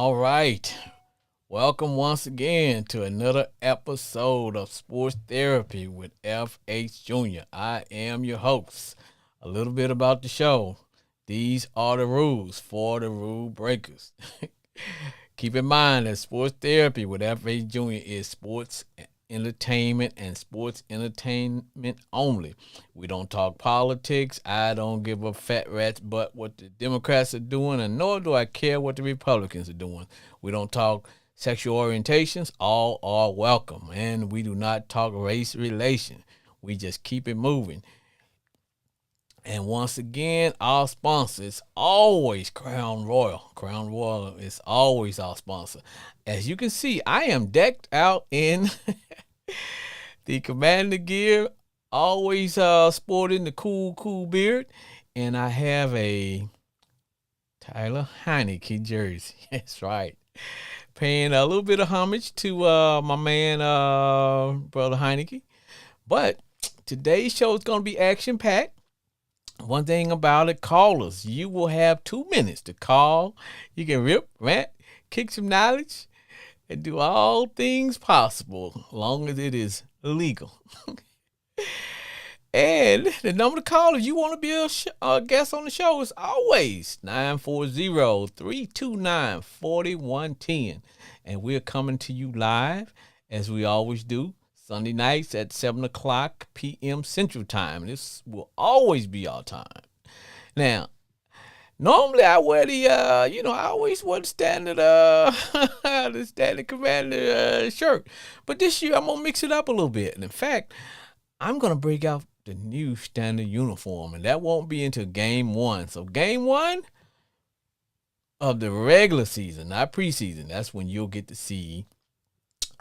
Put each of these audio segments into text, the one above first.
All right. Welcome once again to another episode of Sports Therapy with FH Jr. I am your host. A little bit about the show. These are the rules for the rule breakers. Keep in mind that Sports Therapy with FH Jr. is sports entertainment and sports entertainment only. We don't talk politics. I don't give a fat rat's butt what the Democrats are doing, and nor do I care what the Republicans are doing. We don't talk sexual orientations. All are welcome. And we do not talk race relation. We just keep it moving. And once again, our sponsor is always Crown Royal. Crown Royal is always our sponsor. As you can see, I am decked out in the Commander gear, always sporting the cool beard. And I have a Tyler Heineke jersey. That's right. Paying a little bit of homage to my man, Brother Heineke. But today's show is going to be action-packed. One thing about it, callers, you will have 2 minutes to call. You can rip, rant, kick some knowledge, and do all things possible, long as it is legal. And the number to call if you want to be a guest on the show is always 940-329-4110. And we're coming to you live, as we always do, Sunday nights at 7 o'clock p.m. Central Time. This will always be our time. Now, normally I wear I always wear the standard, the standard Commander shirt. But this year I'm going to mix it up a little bit. And in fact, I'm going to break out the new standard uniform. And that won't be until game one. So game one of the regular season, not preseason, that's when you'll get to see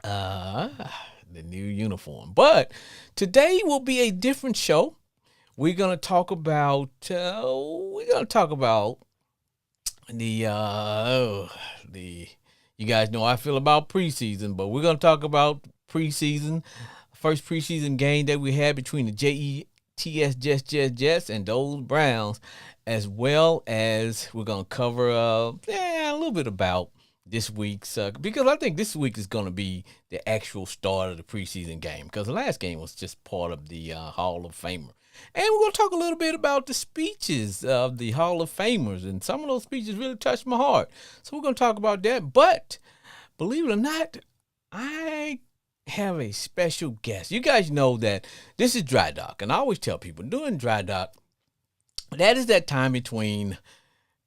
the new uniform. But today will be a different show. We're gonna talk about the you guys know how I feel about preseason, but we're gonna talk about preseason, first preseason game that we had between the Jets and those Browns, as well as we're gonna cover a little bit about this week's because I think this week is going to be the actual start of the preseason game, because the last game was just part of the Hall of Famer. And we're going to talk a little bit about the speeches of the Hall of Famers, and some of those speeches really touched my heart. So we're going to talk about that. But believe it or not, I have a special guest. You guys know that this is dry dock, and I always tell people during dry dock, that is that time between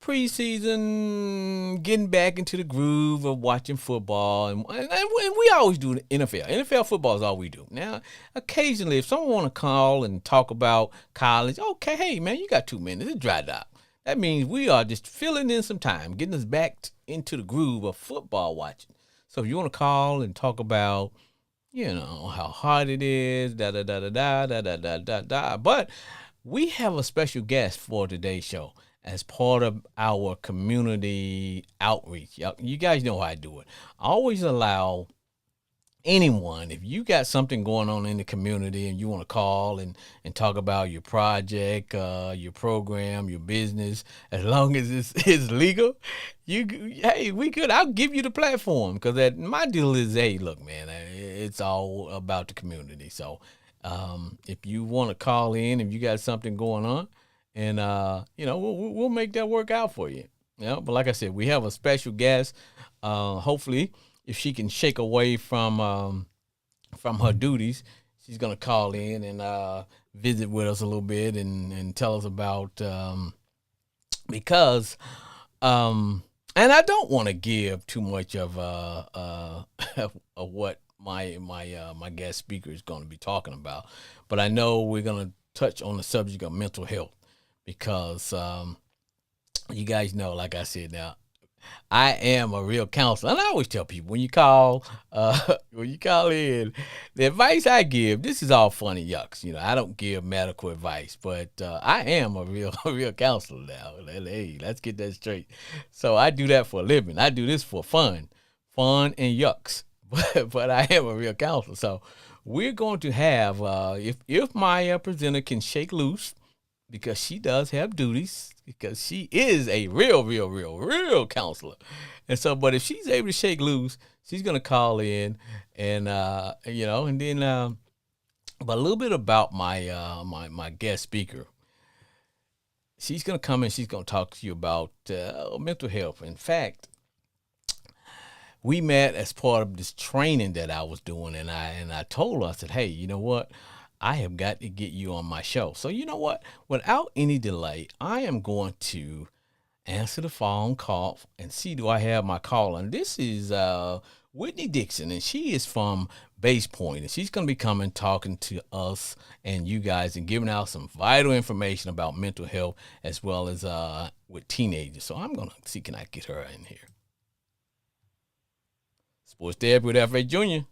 preseason, getting back into the groove of watching football, and we always do the NFL. NFL football is all we do. Now, occasionally, if someone want to call and talk about college, okay, hey, man, you got 2 minutes. It's dry dock. That means we are just filling in some time, getting us back into the groove of football watching. So if you want to call and talk about, how hard it is, da-da-da-da-da-da-da-da-da. But we have a special guest for today's show as part of our community outreach. You guys know how I do it. I always allow anyone, if you got something going on in the community and you want to call and talk about your project, your program, your business, as long as it's legal, we could. I'll give you the platform, because my deal is, hey, look, man, it's all about the community. So if you want to call in, if you got something going on, and we'll make that work out for you. But like I said, we have a special guest. Hopefully, if she can shake away from her duties, she's gonna call in and visit with us a little bit and tell us about because and I don't want to give too much of of what my guest speaker is going to be talking about, but I know we're gonna touch on the subject of mental health. Because you guys know, like I said, now I am a real counselor, and I always tell people when you call in, the advice I give, this is all fun and yucks. I don't give medical advice, but I am a real counselor now. Hey, let's get that straight. So I do that for a living. I do this for fun and yucks, but I am a real counselor. So we're going to have if my presenter can shake loose because she does have duties because she is a real counselor. And so, but if she's able to shake loose, she's going to call in and, and then, but a little bit about my guest speaker. She's going to come and she's going to talk to you about mental health. In fact, we met as part of this training that I was doing, and I told her, I said, hey, you know what? I have got to get you on my show. So you know what? Without any delay, I am going to answer the phone call and see do I have my caller. And this is Whitney Dixon, and she is from Base Point, and she's going to be coming talking to us and you guys and giving out some vital information about mental health as well as with teenagers. So I'm going to see can I get her in here. Sports Therapy with F.A. Jr.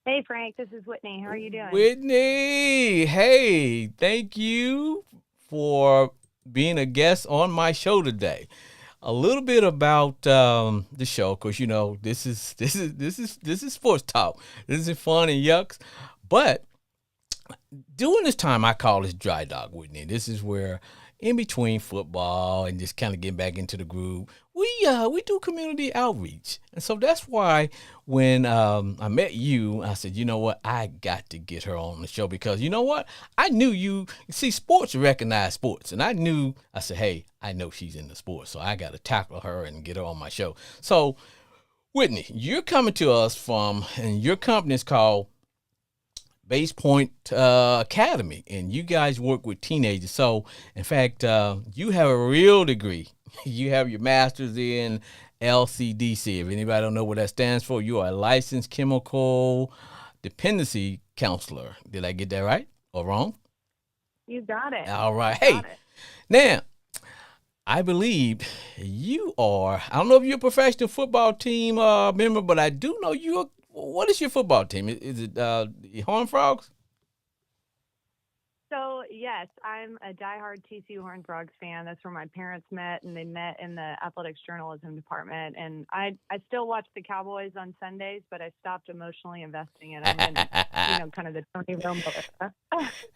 Hey, Frank, this is Whitney. How are you doing? Whitney, hey, thank you for being a guest on my show today. A little bit about the show, because you know this is sports talk. This is fun and yucks, but during this time, I call this dry dock, Whitney. This is where, in between football and just kind of getting back into the groove, we do community outreach, and so that's why when I met you, I said, you know what, I got to get her on the show because you know what, I knew you see sports recognize sports, and I said, hey, I know she's in the sports, so I got to tackle her and get her on my show. So, Whitney, you're coming to us from, and your company is called Base Point Academy, and you guys work with teenagers. So, in fact, you have a real degree. You have your master's in LCDC. If anybody don't know what that stands for, you are a licensed chemical dependency counselor. Did I get that right or wrong? You got it. All right. Hey, now, I believe you are, I don't know if you're a professional football team member, but I do know you're. What is your football team? Is it the Horned Frogs? So, yes, I'm a diehard TCU Horned Frogs fan. That's where my parents met, and they met in the athletics journalism department. And I still watch the Cowboys on Sundays, but I stopped emotionally investing in them and, kind of the Tony Romo.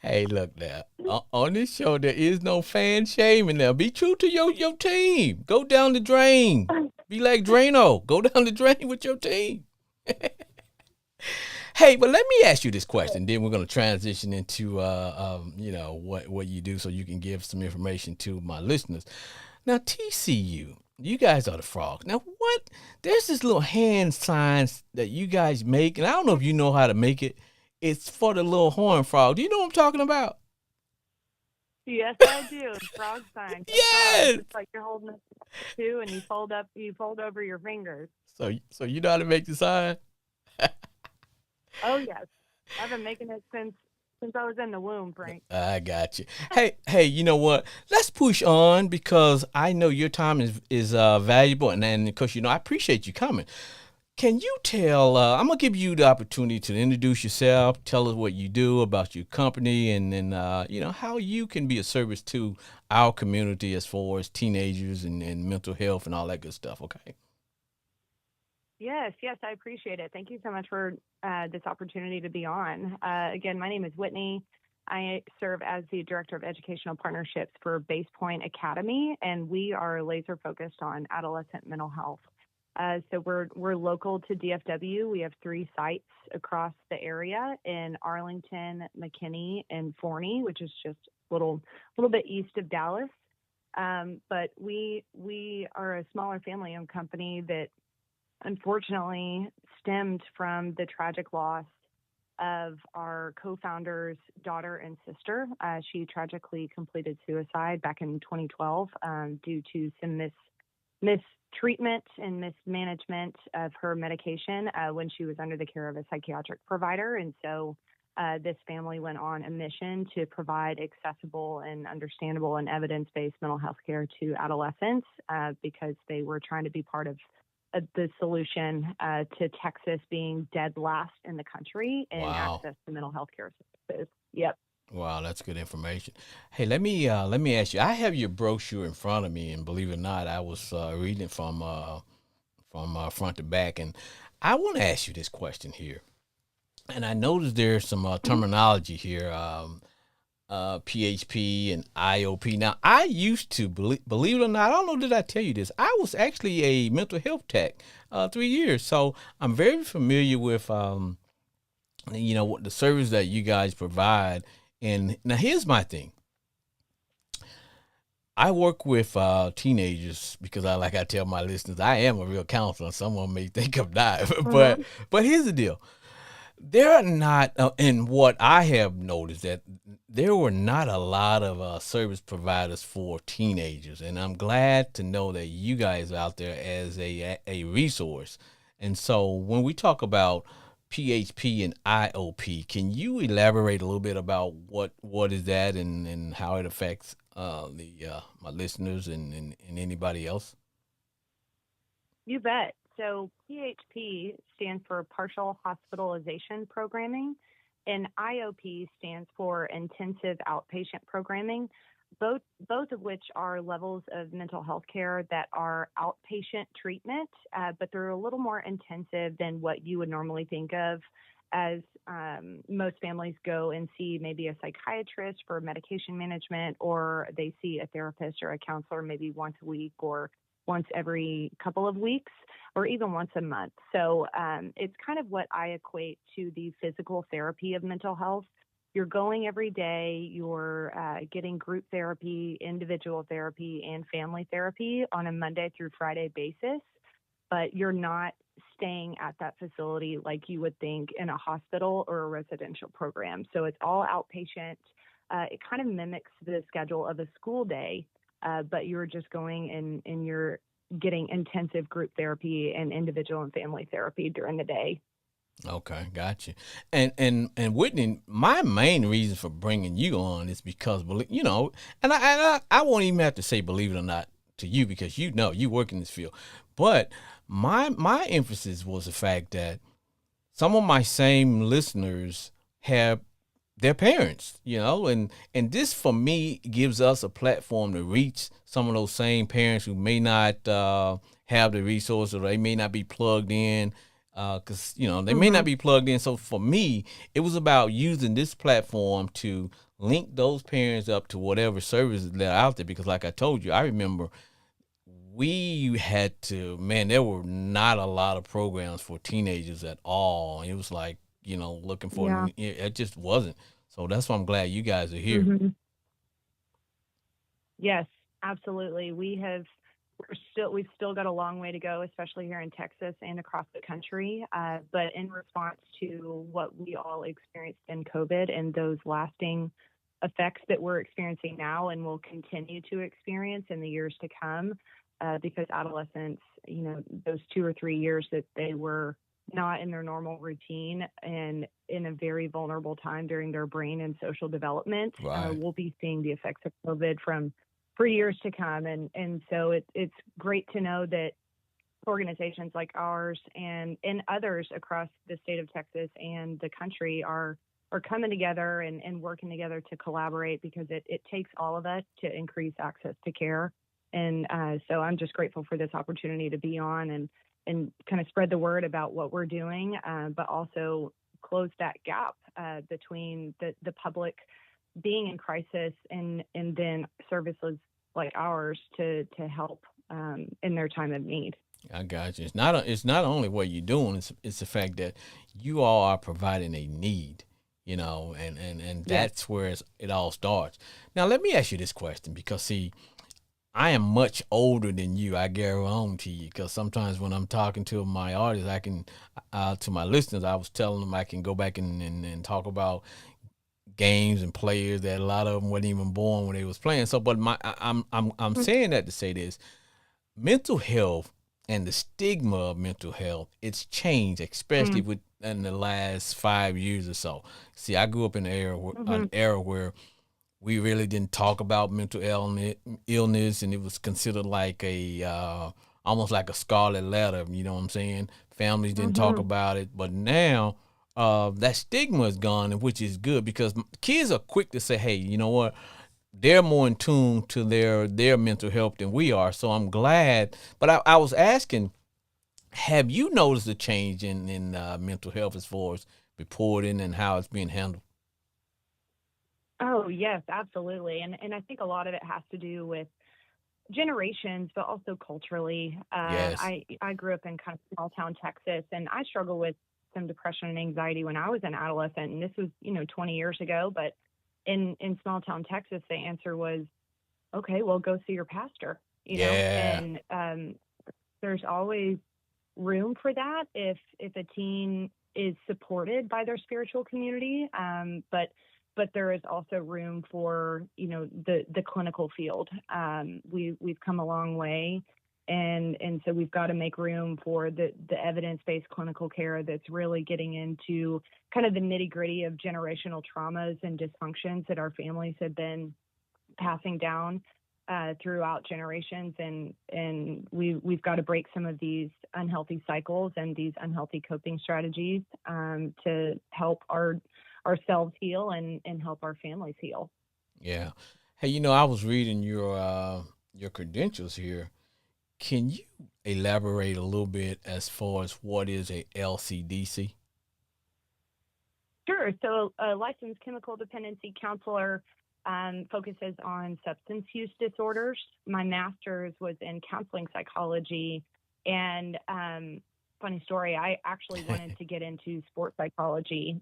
Hey, look now. On this show, there is no fan shaming now. Be true to your team. Go down the drain. Be like Drano. Go down the drain with your team. Hey, but let me ask you this question. Then we're going to transition into, what you do so you can give some information to my listeners. Now, TCU, you guys are the Frogs. Now, there's this little hand signs that you guys make, and I don't know if you know how to make it. It's for the little horned frog. Do you know what I'm talking about? Yes, I do. Frog sign. Yes. It's like you're holding it too, and you fold over your fingers. So you know how to make the sign? Oh, yes. I've been making it since I was in the womb, Frank. I got you. Hey, you know what? Let's push on because I know your time is valuable, and because, I appreciate you coming. Can you tell, I'm going to give you the opportunity to introduce yourself, tell us what you do about your company, and then, how you can be a service to our community as far as teenagers and mental health and all that good stuff, okay? Yes, I appreciate it. Thank you so much for this opportunity to be on. Again, my name is Whitney. I serve as the Director of Educational Partnerships for Base Point Academy, and we are laser focused on adolescent mental health. So we're local to DFW. We have 3 sites across the area in Arlington, McKinney, and Forney, which is just a little bit east of Dallas. But we are a smaller family-owned company that unfortunately stemmed from the tragic loss of our co-founder's daughter and sister. She tragically completed suicide back in 2012 due to some mistreatment and mismanagement of her medication when she was under the care of a psychiatric provider. And so this family went on a mission to provide accessible and understandable and evidence-based mental health care to adolescents because they were trying to be part of the solution to Texas being dead last in the country in access to mental health care services. Yep. Wow, that's good information. Hey, let me ask you. I have your brochure in front of me, and believe it or not, I was reading it from front to back, and I want to ask you this question here. And I noticed there's some terminology here. PHP and IOP. Now, I used to believe it or not, I don't know, did I tell you this? I was actually a mental health tech 3 years, so I'm very familiar with what the service that you guys provide. And now here's my thing. I work with teenagers because like I tell my listeners, I am a real counselor. Someone may think I'm not, but Mm-hmm. here's the deal. There are not, and what I have noticed that there were not a lot of service providers for teenagers, and I'm glad to know that you guys are out there as a resource. And so when we talk about PHP and IOP, can you elaborate a little bit about what is that and how it affects the my listeners and anybody else? You bet. So PHP stands for Partial Hospitalization Programming, and IOP stands for Intensive Outpatient Programming. Both of which are levels of mental health care that are outpatient treatment, but they're a little more intensive than what you would normally think of as most families go and see maybe a psychiatrist for medication management, or they see a therapist or a counselor maybe once a week or once every couple of weeks or even once a month. So it's kind of what I equate to the physical therapy of mental health. You're going every day, you're getting group therapy, individual therapy, and family therapy on a Monday through Friday basis, but you're not staying at that facility like you would think in a hospital or a residential program. So it's all outpatient. It kind of mimics the schedule of a school day, but you're just going and you're getting intensive group therapy and individual and family therapy during the day. Okay, gotcha. And Whitney, my main reason for bringing you on is because and I won't even have to say believe it or not to you because you work in this field, but my emphasis was the fact that some of my same listeners have their parents, and this for me gives us a platform to reach some of those same parents who may not have the resources or they may not be plugged in because they may not Mm-hmm. be plugged in. So for me, it was about using this platform to link those parents up to whatever services that are out there. Because like I told you, I remember we had to, man, there were not a lot of programs for teenagers at all. It was like, looking for, Yeah. it just wasn't. So that's why I'm glad you guys are here. Mm-hmm. Yes, absolutely. We've still got a long way to go, especially here in Texas and across the country. But in response to what we all experienced in COVID and those lasting effects that we're experiencing now and will continue to experience in the years to come, because adolescents, those 2 or 3 years that they were not in their normal routine and in a very vulnerable time during their brain and social development, Right. we'll be seeing the effects of COVID for years to come. And so it's great to know that organizations like ours and others across the state of Texas and the country are coming together and working together to collaborate because it takes all of us to increase access to care. And so I'm just grateful for this opportunity to be on and kind of spread the word about what we're doing, but also close that gap between the public being in crisis and then services like ours to help in their time of need. I got you. It's not only what you're doing, it's the fact that you all are providing a need, and Yes. that's where it all starts. Now, let me ask you this question because, see, I am much older than you. I guarantee you, because sometimes when I'm talking to my audience, I can, to my listeners, I was telling them I can go back and talk about games and players that a lot of them wasn't even born when they was playing. So, but I'm saying that to say this: mental health and the stigma of mental health, it's changed, especially within the last 5 years or so. See, I grew up in Mm-hmm. an era where we really didn't talk about mental illness, and it was considered like a almost like a scarlet letter. You know what I'm saying? Families didn't talk Mm-hmm. about it, but now that stigma is gone, and which is good because kids are quick to say, "Hey, you know what? They're more in tune to their mental health than we are." So I'm glad. But I was asking, have you noticed a change in mental health as far as reporting and how it's being handled? Oh, yes, absolutely. And I think a lot of it has to do with generations, but also culturally. Yes. I grew up in kind of small town Texas, and I struggled with some depression and anxiety when I was an adolescent. And this was, 20 years ago. But in small town Texas, the answer was, okay, well, go see your pastor, Yeah. and there's always room for that if a teen is supported by their spiritual community. But there is also room for the clinical field. We've come a long way, and so we've got to make room for the evidence-based clinical care that's really getting into kind of the nitty-gritty of generational traumas and dysfunctions that our families have been passing down throughout generations, and we've got to break some of these unhealthy cycles and these unhealthy coping strategies to help ourselves heal and help our families heal. Yeah. Hey, I was reading your credentials here. Can you elaborate a little bit as far as what is a LCDC? Sure. So a licensed chemical dependency counselor focuses on substance use disorders. My master's was in counseling psychology, and funny story, I actually wanted to get into sports psychology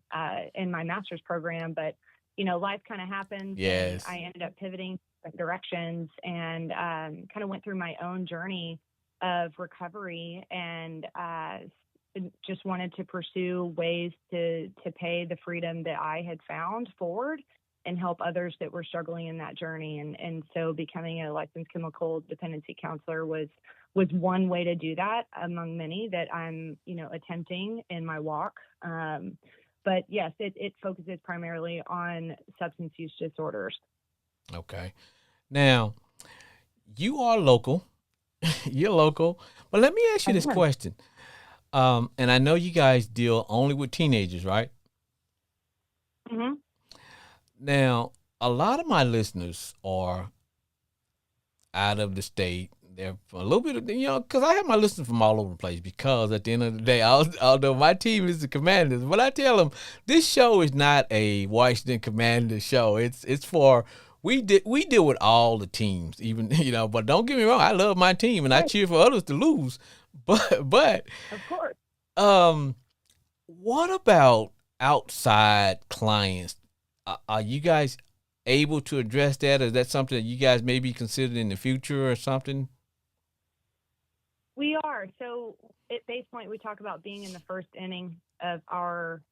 in my master's program, but life kind of happens, and Yes. I ended up pivoting directions and kind of went through my own journey of recovery, and just wanted to pursue ways to pay the freedom that I had found forward and help others that were struggling in that journey. And so becoming a licensed chemical dependency counselor was one way to do that among many that I'm, attempting in my walk. But yes, it focuses primarily on substance use disorders. Okay. Now, you are local. You're local. But let me ask you this Uh-huh. question. And I know you guys deal only with teenagers, right? Mm-hmm. Now, a lot of my listeners are out of the state. They're a little bit of, because I have my listeners from all over the place. Because at the end of the day, although my team is the Commanders, but I tell them this show is not a Washington Commanders show. It's for we deal with all the teams, even But don't get me wrong, I love my team and I Right. cheer for others to lose. But Of course. um, what about outside clients? Are you guys able to address that? Is that something that you guys may be considered in the future or something? We are. So at Base Point, we talk about being in the first inning of our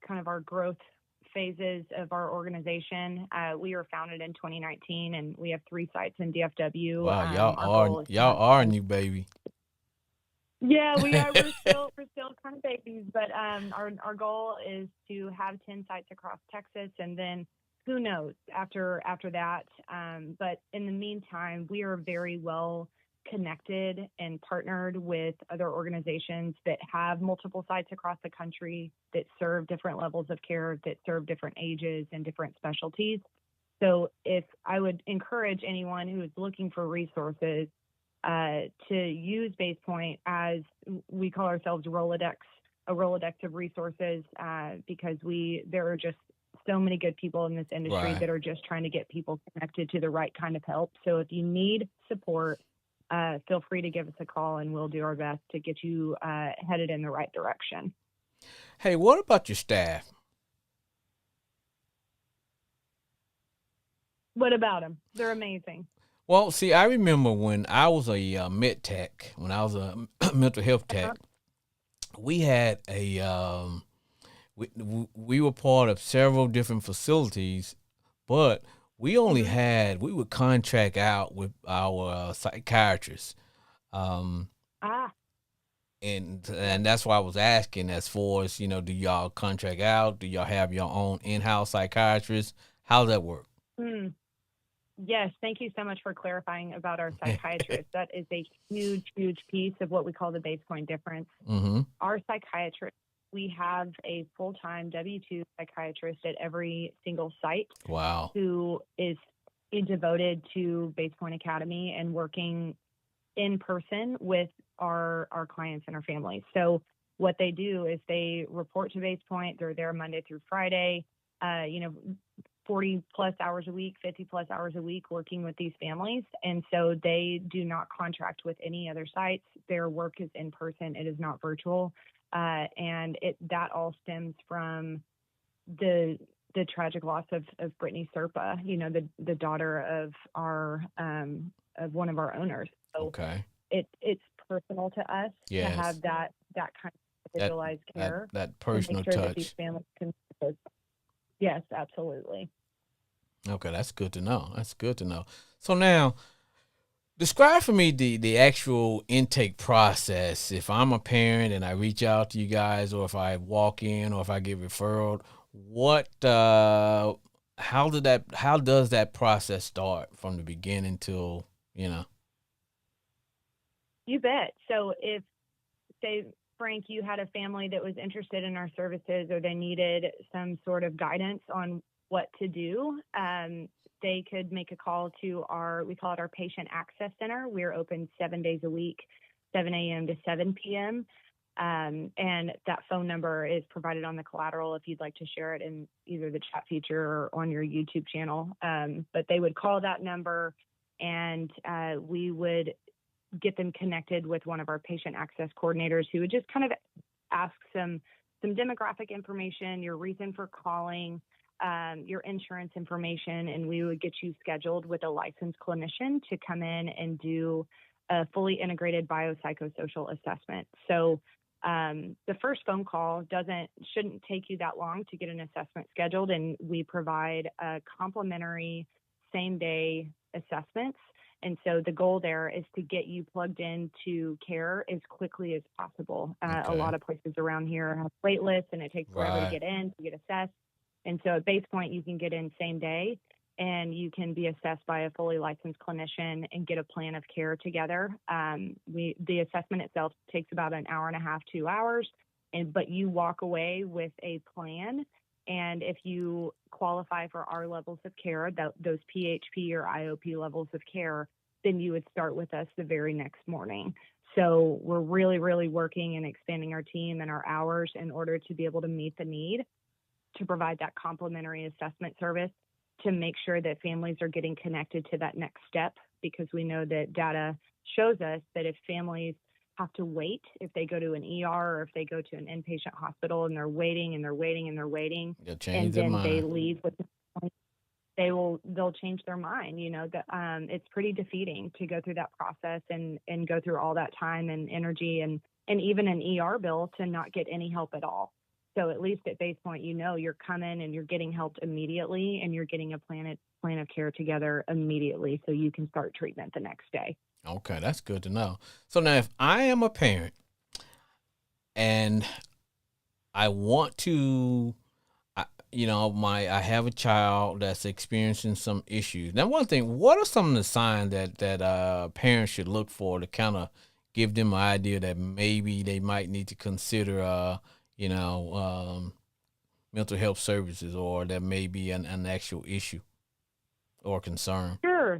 kind of our growth phases of our organization. We were founded in 2019, and we have 3 sites in DFW. Wow, Our goal is to y'all have are a 10. new baby. Yeah, we are. We're still kind of babies, but our goal is to have 10 sites across Texas, and then who knows after that. But in the meantime, we are very well connected and partnered with other organizations that have multiple sites across the country that serve different levels of care, that serve different ages and different specialties. So if I would encourage anyone who is looking for resources to use BasePoint, as we call ourselves a Rolodex of resources, because there are just so many good people in this industry Right. that are just trying to get people connected to the right kind of help. So if you need support, feel free to give us a call, and we'll do our best to get you headed in the right direction. Hey, what about your staff? What about them? They're amazing. Well, see, I remember when I was a med tech, when I was a mental health tech, we had we were part of several different facilities, but Mm-hmm. we would contract out with our psychiatrists. Um, Ah, and that's why I was asking, as far as, do y'all contract out? Do y'all have your own in-house psychiatrist? How's that work? mm. Yes, thank you so much for clarifying about our psychiatrist. That is a huge, huge piece of what we call the base point difference. Mm-hmm. Our psychiatrist, we have a full-time W-2 psychiatrist at every single site Wow. who is devoted to Base Point Academy and working in person with our clients and our families. So what they do is they report to Base Point. They're there Monday through Friday. 40 plus hours a week, 50 plus hours a week working with these families. And so they do not contract with any other sites. Their work is in person. It is not virtual. And that all stems from the tragic loss of Brittany Serpa, the daughter of of one of our owners. So Okay. it's personal to us to Yes. have that kind of That individualized care that to make personal sure that these touch. families can. Yes, absolutely. Okay, that's good to know. That's good to know. So now, describe for me the actual intake process. If I'm a parent and I reach out to you guys, or if I walk in, or if I get referred, what how does that process start from the beginning till you know? You bet. So if, say, Frank, you had a family that was interested in our services or they needed some sort of guidance on what to do, they could make a call to we call it our Patient Access Center. We're open 7 days a week, 7 a.m. to 7 p.m. And that phone number is provided on the collateral if you'd like to share it in either the chat feature or on your YouTube channel. But they would call that number and we would get them connected with one of our patient access coordinators who would just kind of ask some demographic information, your reason for calling, your insurance information, and we would get you scheduled with a licensed clinician to come in and do a fully integrated biopsychosocial assessment. So the first phone call shouldn't take you that long to get an assessment scheduled, and we provide complimentary same-day assessments. And so the goal there is to get you plugged into care as quickly as possible. A Okay. lot of places around here have wait lists, and it takes forever to Right. get assessed. And so at Base Point, you can get in same day, and you can be assessed by a fully licensed clinician and get a plan of care together. The assessment itself takes about an hour and a half, 2 hours, but you walk away with a plan. And if you qualify for our levels of care, those PHP or IOP levels of care, then you would start with us the very next morning. So we're really, really working and expanding our team and our hours in order to be able to meet the need to provide that complimentary assessment service to make sure that families are getting connected to that next step, because we know that data shows us that if families have to wait, if they go to an ER or if they go to an inpatient hospital and they're waiting and they're waiting and they're waiting, They'll change and their then they mind. leave with they'll change their mind. It's pretty defeating to go through that process and go through all that time and energy and even an ER bill to not get any help at all. So at least at Base Point, you're coming and you're getting help immediately, and you're getting a plan of care together immediately so you can start treatment the next day. Okay, that's good to know. So now, if I am a parent and I want to, I have a child that's experiencing some issues. Now, one thing, what are some of the signs that parents should look for to kind of give them an idea that maybe they might need to consider, mental health services, or there may be an actual issue or concern? Sure.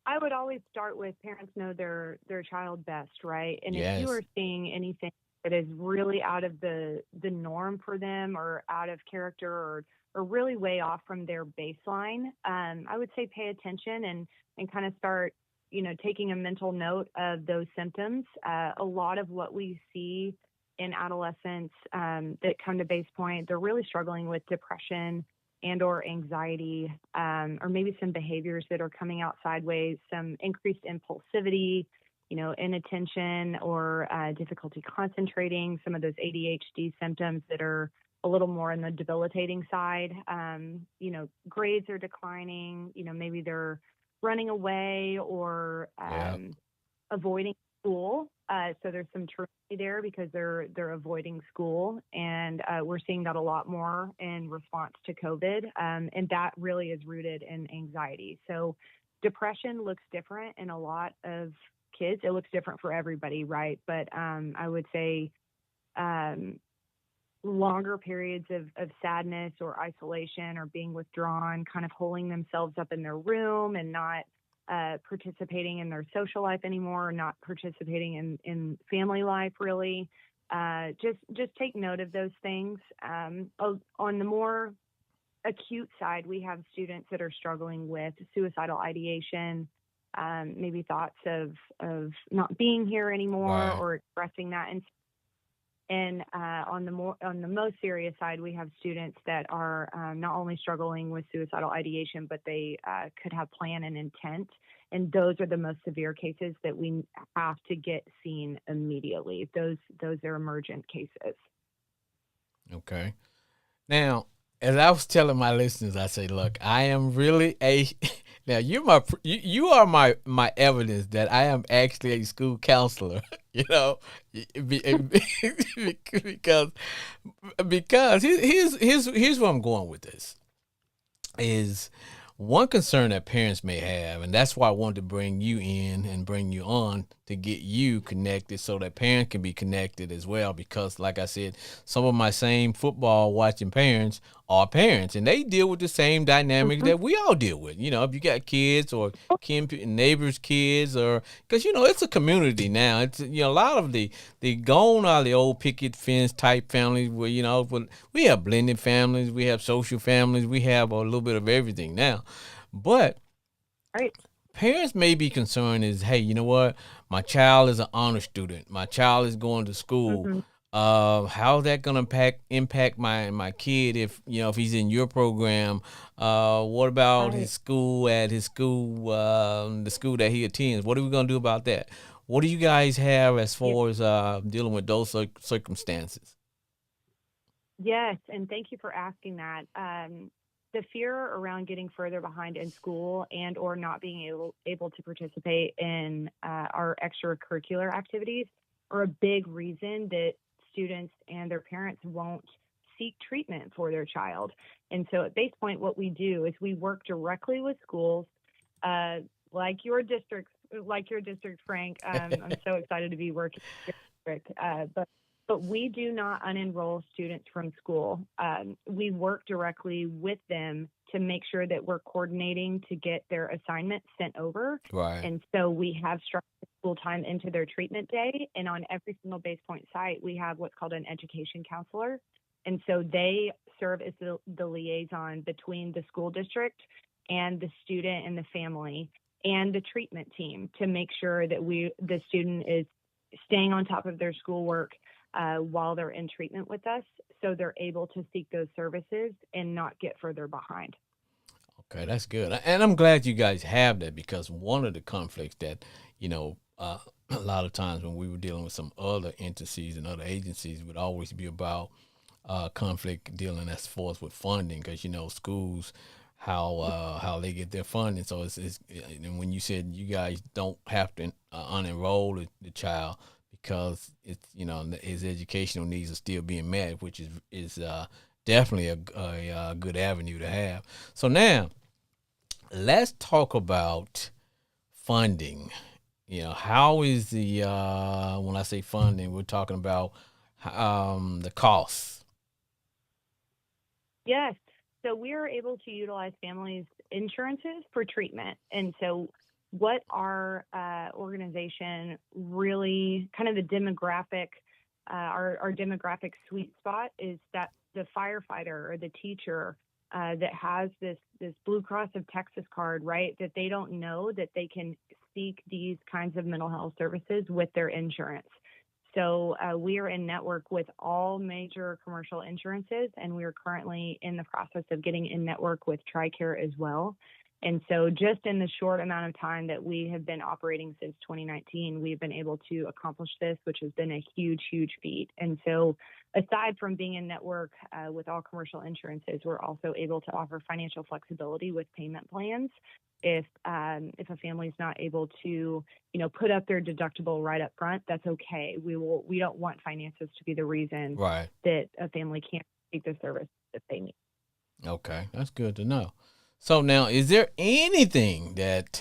I would always start with parents know their child best, right? And if you Yes. are seeing anything that is really out of the norm for them or out of character or really way off from their baseline, I would say pay attention and kind of start, taking a mental note of those symptoms. A lot of what we see in adolescents that come to Base Point, they're really struggling with depression and or anxiety, or maybe some behaviors that are coming out sideways, some increased impulsivity, inattention or difficulty concentrating, some of those ADHD symptoms that are a little more on the debilitating side. Grades are declining, maybe they're running away or Yeah. avoiding school. So there's some truth there because they're avoiding school, and we're seeing that a lot more in response to COVID, and that really is rooted in anxiety. So depression looks different in a lot of kids. It looks different for everybody, right? But I would say longer periods of sadness or isolation or being withdrawn, kind of holding themselves up in their room and not participating in their social life anymore, not participating in family life really. Just take note of those things. On the more acute side, we have students that are struggling with suicidal ideation, maybe thoughts of not being here anymore Right. or expressing that. And on the most serious side, we have students that are not only struggling with suicidal ideation, but they could have plan and intent. And those are the most severe cases that we have to get seen immediately. Those are emergent cases. Okay. Now, as I was telling my listeners, I say, look, I am really a. Now you are my evidence that I am actually a school counselor. You know, because here's where I'm going with this is one concern that parents may have, and that's why I wanted to bring you in and bring you on to get you connected so that parents can be connected as well. Because, like I said, some of my same football watching parents are parents, and they deal with the same dynamics Mhm. that we all deal with. You know, if you got kids or neighbors' kids, or because it's a community now. It's a lot of the gone are the old picket fence type families where when we have blended families, we have social families, we have a little bit of everything now. But Right. parents may be concerned is, hey, you know what? My child is an honor student. My child is going to school. Hmm. How's that gonna impact my kid if he's in your program? What about Right. his school, the school that he attends? What are we gonna do about that? What do you guys have as Yeah. far as dealing with those circumstances? Yes, and thank you for asking that. The fear around getting further behind in school and or not being able to participate in our extracurricular activities are a big reason that students and their parents won't seek treatment for their child. And so at Base Point, what we do is we work directly with schools, uh, like your district, Frank. I'm so excited to be working with your district. But we do not unenroll students from school. We work directly with them to make sure that we're coordinating to get their assignments sent over. Right. And so we have structured school time into their treatment day. And on every single Base Point site, we have what's called an education counselor. And so they serve as the liaison between the school district and the student and the family and the treatment team to make sure that the student is staying on top of their schoolwork while they're in treatment with us, so they're able to seek those services and not get further behind. Okay, that's good, and I'm glad you guys have that because one of the conflicts that a lot of times when we were dealing with some other entities and other agencies would always be about conflict dealing as far as with funding because schools how they get their funding. So it's and when you said you guys don't have to unenroll the child because it's his educational needs are still being met, which is definitely a good avenue to have. So now let's talk about funding. How is the when I say funding, we're talking about the costs. Yes. So we are able to utilize families' insurances for treatment. And so, what our organization really kind of the demographic, our demographic sweet spot is that the firefighter or the teacher that has this Blue Cross of Texas card, right? That they don't know that they can seek these kinds of mental health services with their insurance. So we are in network with all major commercial insurances, and we are currently in the process of getting in network with TRICARE as well. And so, just in the short amount of time that we have been operating since 2019, we've been able to accomplish this, which has been a huge, huge feat. And so, aside from being in network with all commercial insurances, we're also able to offer financial flexibility with payment plans. If a family is not able to put up their deductible right up front, that's okay. We don't want finances to be the reason Right. that a family can't take the service that they need. Okay, that's good to know. So now, is there anything that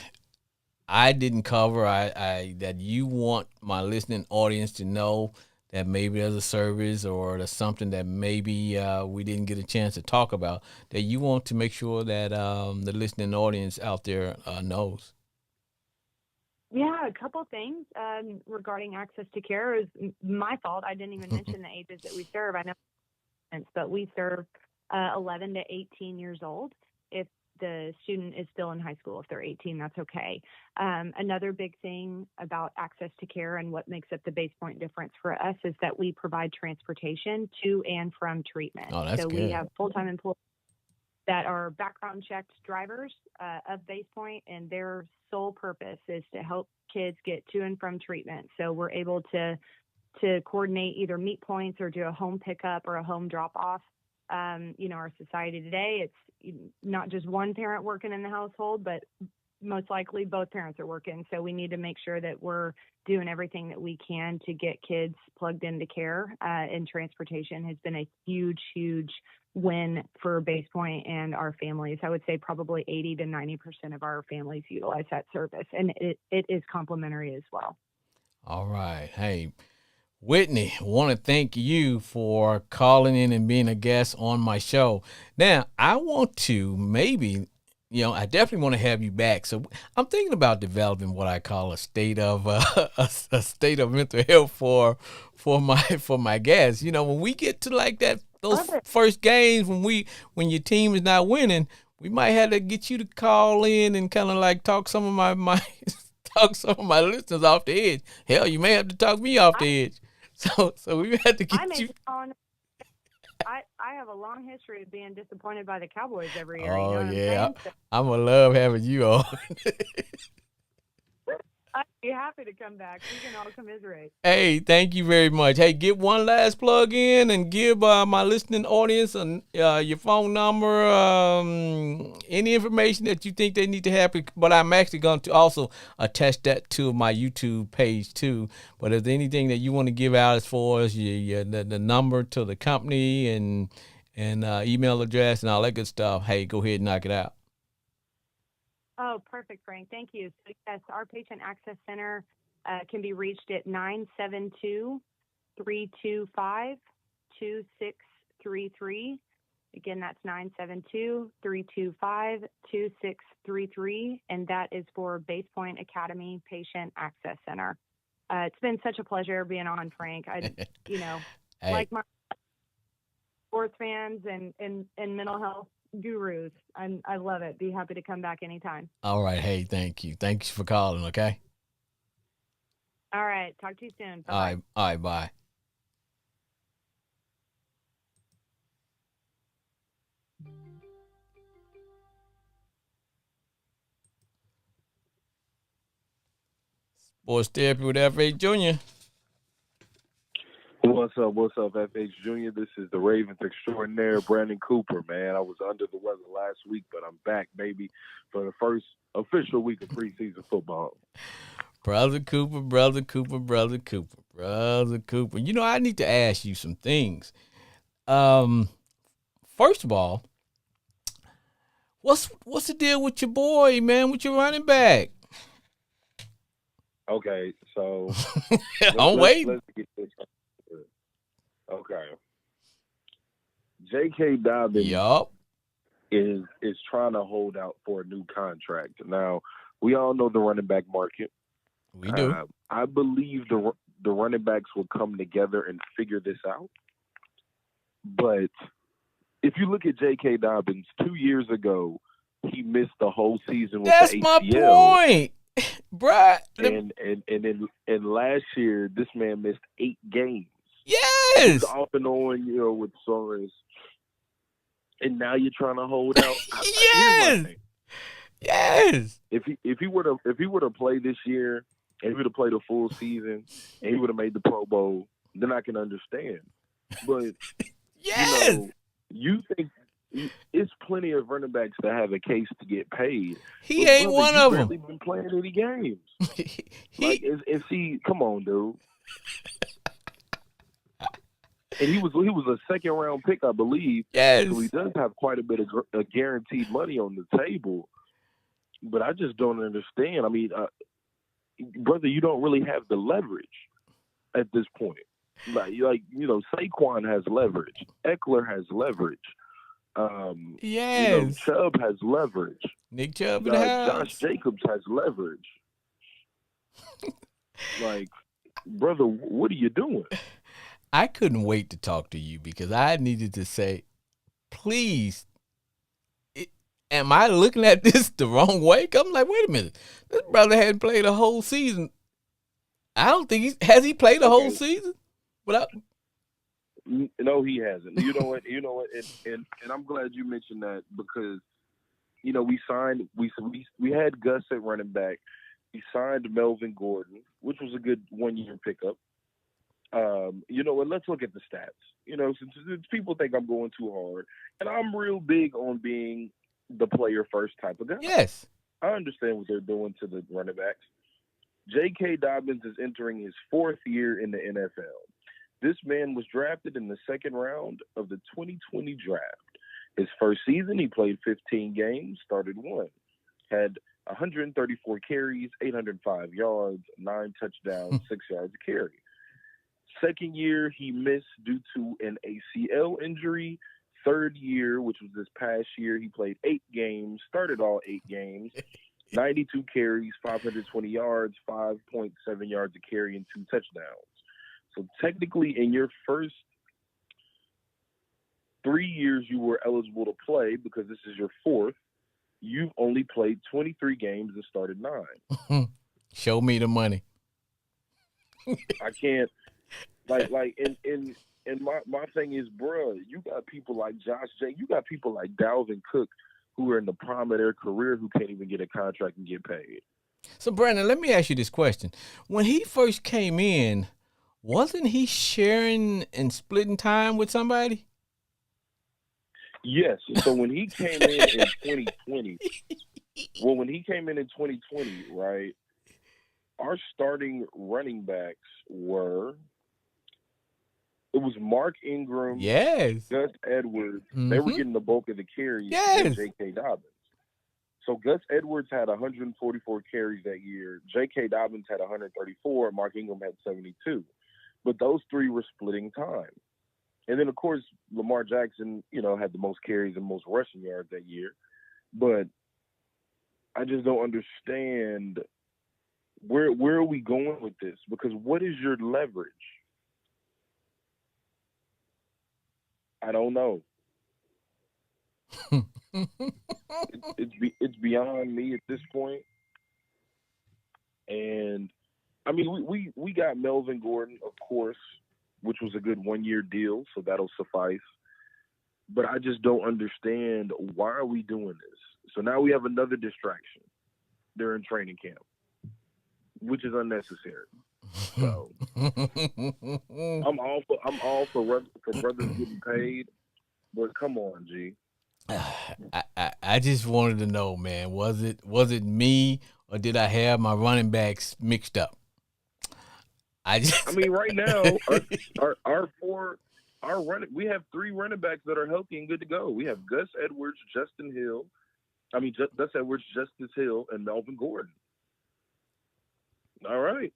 I didn't cover, I that you want my listening audience to know that maybe there's a service or there's something that maybe we didn't get a chance to talk about that you want to make sure that the listening audience out there knows? Yeah, a couple things regarding access to care is my fault. I didn't even mention the ages that we serve. I know, but we serve 11 to 18 years old. If the student is still in high school, if they're 18, that's okay. Another big thing about access to care and what makes up the Base Point difference for us is that we provide transportation to and from treatment. Oh, that's so good. We have full-time employees that are background checked drivers of Base Point, and their sole purpose is to help kids get to and from treatment. So we're able to coordinate either meet points or do a home pickup or a home drop off. Our society today, it's not just one parent working in the household, but most likely both parents are working. So we need to make sure that we're doing everything that we can to get kids plugged into care. And transportation has been a huge, huge win for Base Point and our families. I would say probably 80 to 90% of our families utilize that service, and it is complimentary as well. All right. Hey, Whitney, I want to thank you for calling in and being a guest on my show. Now, I want to maybe, I definitely want to have you back. So I'm thinking about developing what I call a state of a state of mental health for my guests. When we get to like those first games when your team is not winning, we might have to get you to call in and kind of like talk some of my talk some of my listeners off the edge. Hell, you may have to talk me off the edge. So we had to get you. I have a long history of being disappointed by the Cowboys every year. Oh, you know yeah. I'm gonna love having you on. I'd be happy to come back. We can all commiserate. Hey, thank you very much. Hey, get one last plug in and give my listening audience your phone number, any information that you think they need to have. But I'm actually going to also attach that to my YouTube page too. But if there's anything that you want to give out as far as the number to the company and email address and all that good stuff, hey, go ahead and knock it out. Oh, perfect, Frank. Thank you. So, yes, our Patient Access Center can be reached at 972-325-2633. Again, that's 972-325-2633, and that is for Base Point Academy Patient Access Center. It's been such a pleasure being on, Frank. Hey. Like my sports fans and mental health gurus. I love it. Be happy to come back anytime. All right. Hey, thank you. Thanks for calling. Okay. All right. Talk to you soon. Bye-bye. All right. Bye. Sports Therapy with F.H. Jr. What's up, FH Jr.? This is the Ravens extraordinaire, Brandon Cooper, man. I was under the weather last week, but I'm back, baby, for the first official week of preseason football. Brother Cooper. I need to ask you some things. First of all, what's the deal with your boy, man, with your running back? Okay, so I'm waiting. Let's get this. Okay. J.K. Dobbins is trying to hold out for a new contract. Now, we all know the running back market. We do. I believe the running backs will come together and figure this out. But if you look at J.K. Dobbins, 2 years ago, he missed the whole season with the ACL. That's my point, bruh. And last year, this man missed 8 games. Yes. Off and on, with Soros. And now you're trying to hold out. Yes. If he were to play this year and he would have played a full season and he would have made the Pro Bowl, then I can understand. But you think it's plenty of running backs that have a case to get paid. He ain't one of them. He's barely been playing any games. Come on, dude. And he was a second round pick, I believe. Yes. So he does have quite a bit of guaranteed money on the table. But I just don't understand. I mean, brother, you don't really have the leverage at this point. Saquon has leverage. Eckler has leverage. Chubb has leverage. Nick Chubb Josh Jacobs has leverage. Brother, what are you doing? I couldn't wait to talk to you because I needed to say, please, am I looking at this the wrong way? I'm like, wait a minute, this brother hadn't played a whole season. I don't think has he played a whole season without. No, he hasn't. You know what? And I'm glad you mentioned that because we signed. We had Gus at running back. We signed Melvin Gordon, which was a good 1-year pickup. You know what? Let's look at the stats. Since people think I'm going too hard, and I'm real big on being the player first type of guy. Yes, I understand what they're doing to the running backs. J.K. Dobbins is entering his 4th year in the NFL. This man was drafted in the 2nd round of the 2020 draft. His first season, he played 15 games, started 1, had 134 carries, 805 yards, 9 touchdowns, 6 yards a carry. Second year, he missed due to an ACL injury. Third year, which was this past year, he played 8 games, started all 8 games, 92 carries, 520 yards, 5.7 yards a carry, and 2 touchdowns. So technically, in your first 3 years you were eligible to play, because this is your 4th, you've only played 23 games and started 9. Show me the money. I can't. And my thing is, bro, you got people like Josh Jay, you got people like Dalvin Cook who are in the prime of their career who can't even get a contract and get paid. So, Brandon, let me ask you this question. When he first came in, wasn't he sharing and splitting time with somebody? Yes. So when he came in 2020, right, our starting running backs were, it was Mark Ingram, yes, Gus Edwards. Mm-hmm. They were getting the bulk of the carries, yes, and J.K. Dobbins. So Gus Edwards had 144 carries that year. J.K. Dobbins had 134. Mark Ingram had 72. But those 3 were splitting time. And then, of course, Lamar Jackson, had the most carries and most rushing yards that year. But I just don't understand where are we going with this? Because what is your leverage? I don't know. It's beyond me at this point. And I mean, we got Melvin Gordon, of course, which was a good 1-year deal, so that'll suffice. But I just don't understand, why are we doing this? So now we have another distraction during training camp, which is unnecessary. So I'm all for brothers getting paid, but come on, G. I just wanted to know, man, was it me, or did I have my running backs mixed up? I mean, right now, we have 3 running backs that are healthy and good to go. We have Gus Edwards, Gus Edwards, Justice Hill, and Melvin Gordon. All right.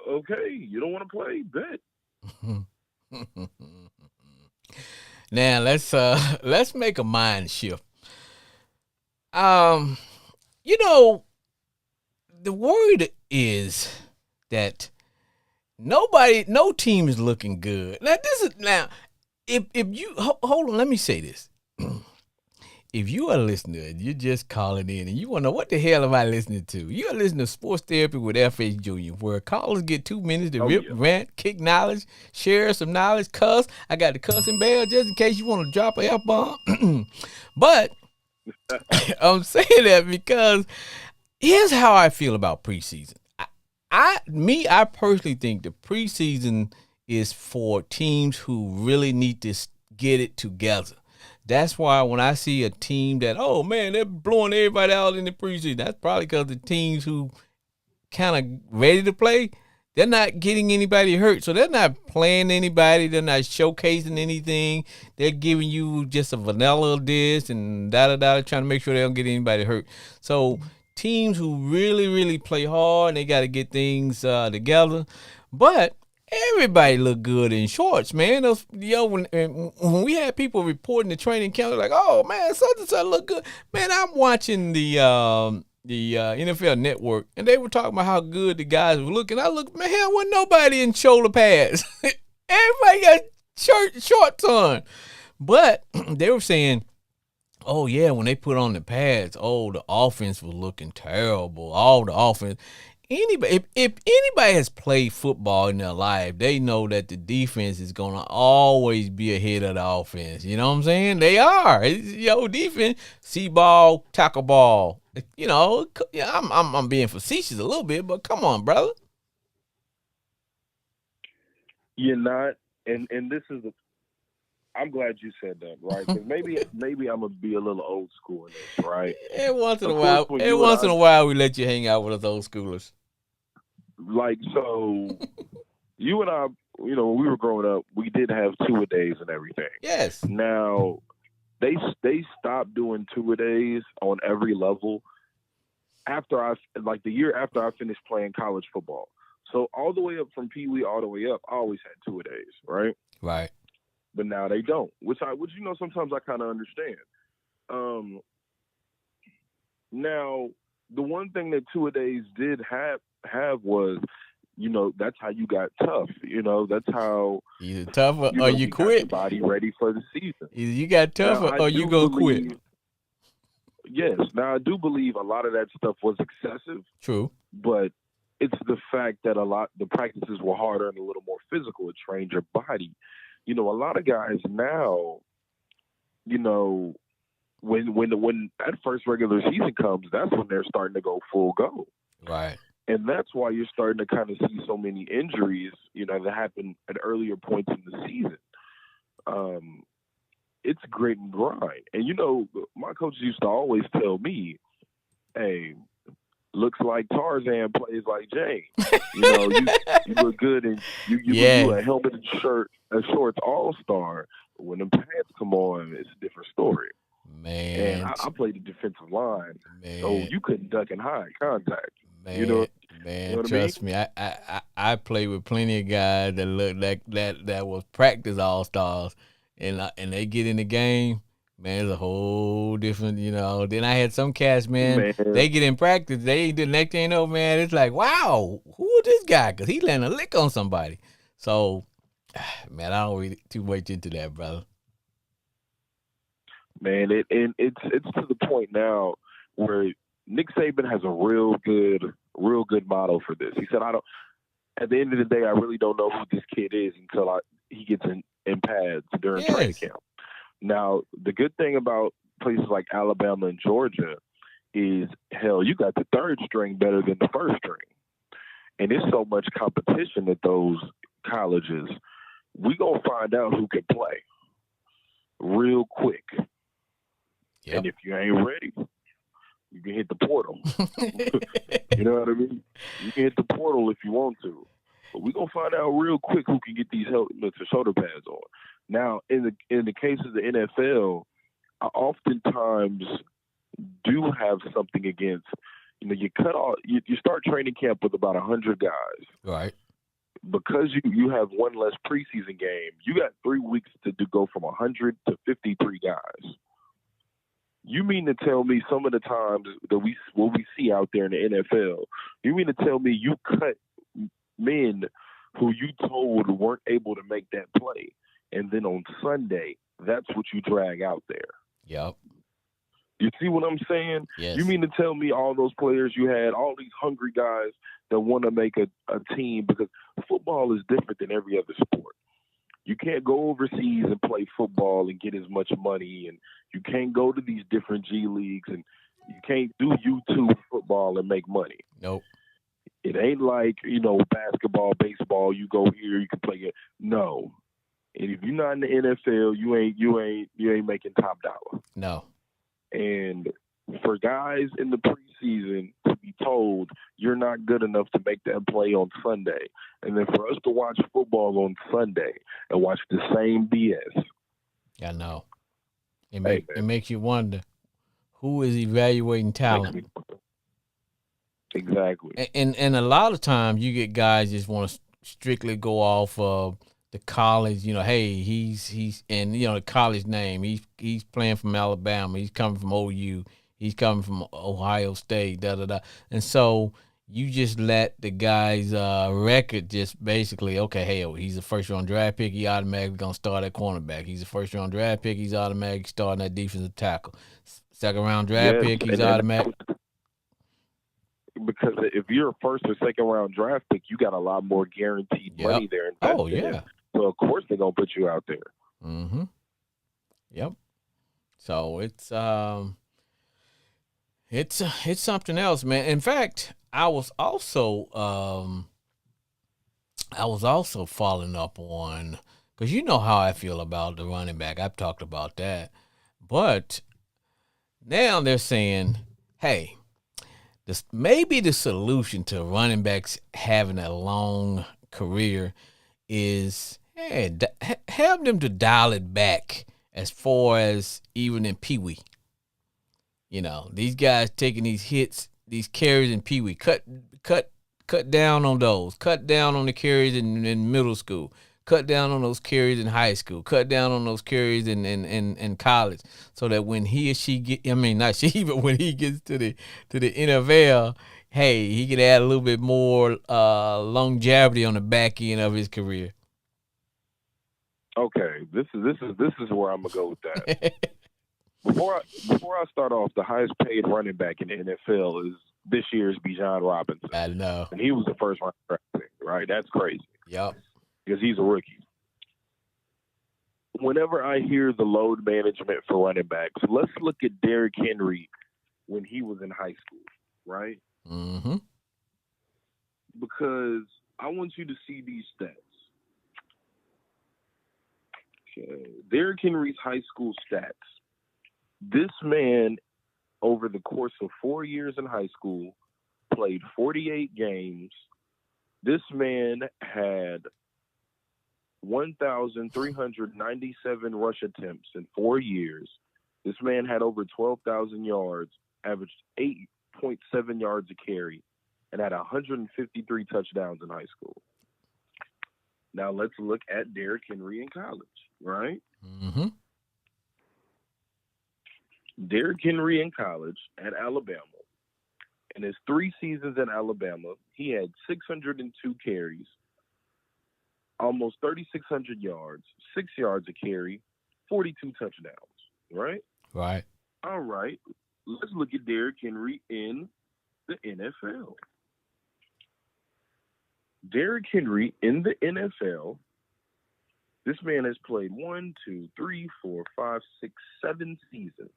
Okay, you don't want to play? Bet. Now let's make a mind shift. The word is that no team is looking good. If you hold on, let me say this. If you are a listener and you're just calling in and you want to know what the hell am I listening to, you are listening to Sports Therapy with F.H. Jr., where callers get 2 minutes to rant, kick knowledge, share some knowledge, cuss. I got the cussing bell just in case you want to drop a F-bomb. But I'm saying that because here's how I feel about preseason. I personally think the preseason is for teams who really need to get it together. That's why when I see a team that, oh, man, they're blowing everybody out in the preseason, that's probably because the teams who kind of ready to play, they're not getting anybody hurt. So they're not playing anybody. They're not showcasing anything. They're giving you just a vanilla of this and da-da-da, trying to make sure they don't get anybody hurt. So teams who really, really play hard, they got to get things together. But everybody look good in shorts, man. When we had people reporting the training camp, they're like, "Oh man, such and such look good." Man, I'm watching the NFL Network, and they were talking about how good the guys were looking. I look, man, wasn't nobody in shoulder pads. Everybody got shorts on. But they were saying, oh yeah, when they put on the pads, oh the offense was looking terrible. All the offense. Anybody, if anybody has played football in their life, they know that the defense is gonna always be ahead of the offense. You know what I'm saying? They are. Defense, see ball, tackle ball. Yeah, I'm being facetious a little bit, but come on, brother. You're not, and this is I'm glad you said that, right? Because maybe I'm gonna be a little old school in this, right? Every once in Of a course, while, when every you and once I in a while, we let you hang out with us old schoolers. like so, you and I, when we were growing up, we did have two-a-days and everything. Yes. Now they stopped doing two-a-days on every level after the year after I finished playing college football. So all the way up from Pee Wee all the way up, I always had two-a-days, right? Right. But now they don't, which sometimes I kind of understand. Now the one thing that two-a-days did have was, that's how you got tough. That's how Either tough or you got quit. your body ready for the season. Either you got tough Now, or you gonna quit. Yes. Now I do believe a lot of that stuff was excessive. True. But it's the fact that the practices were harder and a little more physical. It trained your body. A lot of guys now, when that first regular season comes, that's when they're starting to go full go. Right. And that's why you're starting to kind of see so many injuries, that happen at earlier points in the season. It's grit and grind. And, my coaches used to always tell me, hey, looks like Tarzan, plays like James. You look good and you a helmet and shorts all-star. But when the pants come on, it's a different story. Man. And I played the defensive line, man. so you couldn't duck and hide contact. Man, man, trust me, I played with plenty of guys that looked like that was practice all-stars, and they get in the game, man, it's a whole different, Then I had some cats, man, they get in practice, the next thing you know, man, it's like, wow, who is this guy? Because he landed a lick on somebody. So, man, I don't read too much into that, brother. Man, it's to the point now where Nick Saban has a real good model for this. He said, at the end of the day, I really don't know who this kid is until he gets in pads during training camp. Now, the good thing about places like Alabama and Georgia is, hell, you got the third string better than the first string. And there's so much competition at those colleges. We gonna find out who can play real quick. Yep. And if you ain't ready, you can hit the portal. You know what I mean? You can hit the portal if you want to. But we're going to find out real quick who can get these helmets or shoulder pads on. Now, in the case of the NFL, I oftentimes do have something against, you cut off, you start training camp with about 100 guys. Right. Because you have one less preseason game, you got 3 weeks to go from 100 to 53 guys. You mean to tell me some of the times that what we see out there in the NFL, you mean to tell me you cut men who you told weren't able to make that play, and then on Sunday, that's what you drag out there? Yep. You see what I'm saying? Yes. You mean to tell me all those players you had, all these hungry guys that want to make a team, because football is different than every other sport. You can't go overseas and play football and get as much money, and you can't go to these different G leagues, and you can't do YouTube football and make money. Nope. It ain't like, basketball, baseball, you go here, you can play it. No. And if you're not in the NFL, you ain't making top dollar. No. And for guys in the preseason to be told you're not good enough to make that play on Sunday, and then for us to watch football on Sunday and watch the same BS. I know. It makes you wonder, who is evaluating talent? Exactly. And a lot of times you get guys just want to strictly go off of the college, hey, he's and the college name. He's playing from Alabama. He's coming from OU. He's coming from Ohio State. Da da da. And so you just let the guy's record just basically, okay, hey, he's a first round draft pick, he automatically gonna start at cornerback. He's a first round draft pick, he's automatically starting at defensive tackle. Second round draft Yes, pick, he's and automatic. because if you're a first or second round draft pick, you got a lot more guaranteed money there invested. Oh yeah. So of course they're gonna put you out there. Mm-hmm. Yep. So it's something else, man. In fact, I was also following up on, because you know how I feel about the running back. I've talked about that, but now they're saying, hey, this maybe the solution to running backs having a long career is, hey, have them to dial it back as far as even in Pee Wee. You know, these guys taking these hits, these carries in Pee Wee. Cut down on those. Cut down on the carries in middle school. Cut down on those carries in high school. Cut down on those carries in college, so that when he or she not she, but when he gets to the NFL, hey, he can add a little bit more longevity on the back end of his career. Okay, this is where I'm gonna go with that. Before I start off, the highest paid running back in the NFL is this year's Bijan Robinson. I know. And he was the first round draft pick, right? That's crazy. Yep. Because he's a rookie. Whenever I hear the load management for running backs, let's look at Derrick Henry when he was in high school, right? Mm-hmm. Because I want you to see these stats. Okay. Derrick Henry's high school stats. This man, over the course of 4 years in high school, played 48 games. This man had 1,397 rush attempts in 4 years. This man had over 12,000 yards, averaged 8.7 yards a carry, and had 153 touchdowns in high school. Now let's look at Derrick Henry in college, right? Mm-hmm. Derrick Henry in college at Alabama. In his 3 seasons at Alabama, he had 602 carries, almost 3,600 yards, 6 yards a carry, 42 touchdowns, right? Right. All right. Let's look at Derrick Henry in the NFL. Derrick Henry in the NFL, this man has played 1, 2, 3, 4, 5, 6, 7 seasons.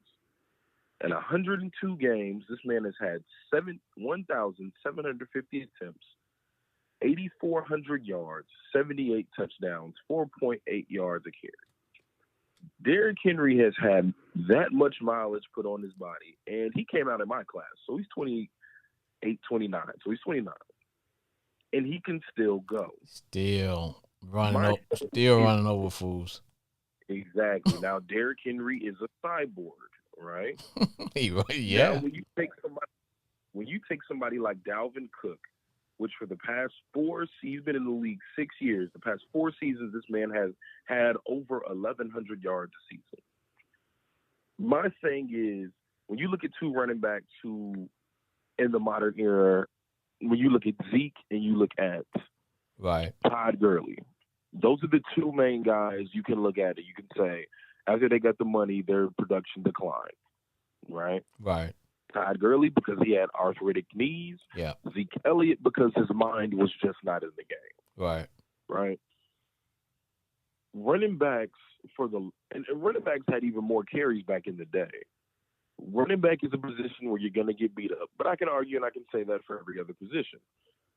In 102 games, this man has had 1,750 attempts, 8,400 yards, 78 touchdowns, 4.8 yards a carry. Derrick Henry has had that much mileage put on his body, and he came out in my class, so he's 28, 29, so he's 29, and he can still go. Still running over fools. Exactly. Now, Derrick Henry is a cyborg. Right? Yeah. Now, when you take somebody like Dalvin Cook, which for the past he's been in the league 6 years. The past 4 seasons, this man has had over 1,100 yards a season. My thing is, when you look at 2 running backs who, in the modern era, when you look at Zeke and you look at Todd Gurley, those are the 2 main guys you can look at it. You can say, after they got the money, their production declined, right? Right. Todd Gurley because he had arthritic knees. Yeah. Zeke Elliott because his mind was just not in the game. Right. Right. Running backs and running backs had even more carries back in the day. Running back is a position where you're going to get beat up, but I can argue and I can say that for every other position.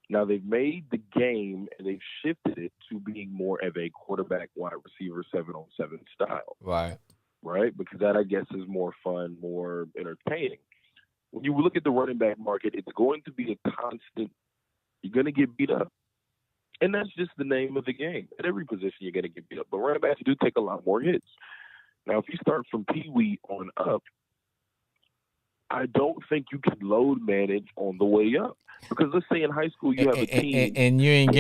Now, they've made the game and they've shifted it to being more of a quarterback wide receiver 7-on-7 style. Right. Right? Because that, I guess, is more fun, more entertaining. When you look at the running back market, it's going to be a constant. You're going to get beat up. And that's just the name of the game. At every position, you're going to get beat up. But running backs do take a lot more hits. Now, if you start from Pee Wee on up, I don't think you can load manage on the way up. Because let's say in high school you have a team, and you ain't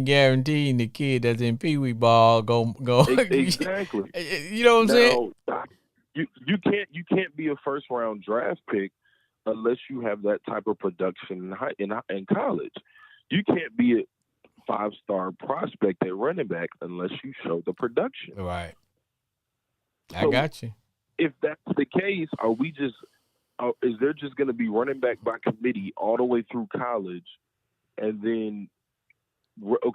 guaranteeing the kid that's in Pee Wee ball go. Exactly. You know what I'm saying? You can't be a first round draft pick unless you have that type of production in college. You can't be a five-star prospect at running back unless you show the production. Right. I So got you. if that's the case, is there just going to be running back by committee all the way through college, and then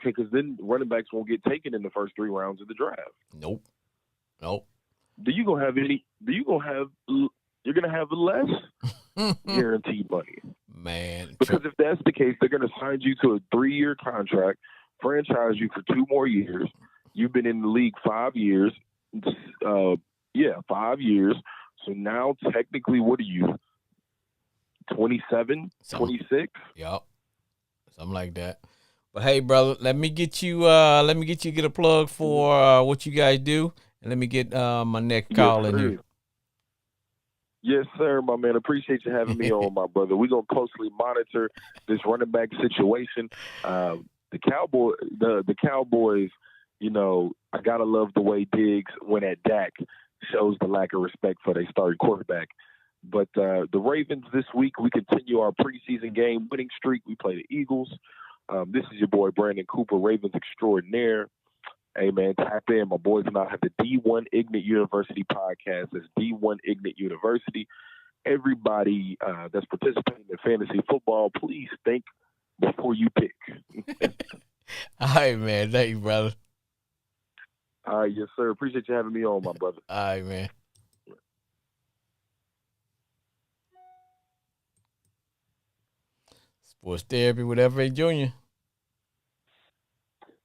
because then running backs won't get taken in the first 3 rounds of the draft? Nope. You're gonna have less guaranteed money, man. Because if that's the case, they're gonna sign you to a 3-year contract, franchise you for 2 more years. You've been in the league 5 years. 5 years. So now technically, what are you? 27, 26? Yep. Something like that. But hey, brother, let me get you get a plug for what you guys do, and let me get my next call in here. Yes, sir, my man. Appreciate you having me on, my brother. We're gonna closely monitor this running back situation. The Cowboys, I gotta love the way Diggs went at Dak. Shows the lack of respect for their starting quarterback. But the Ravens this week, we continue our preseason game winning streak. We play the Eagles. This is your boy Brandon Cooper, Ravens extraordinaire. Hey, man, tap in. My boys and I have the D1 Ignite University podcast. It's D1 Ignite University. Everybody that's participating in fantasy football, please think before you pick. All right, man. Thank you, brother. All right, yes, sir. Appreciate you having me on, my brother. All right, man. Sports Therapy with F.A. Jr.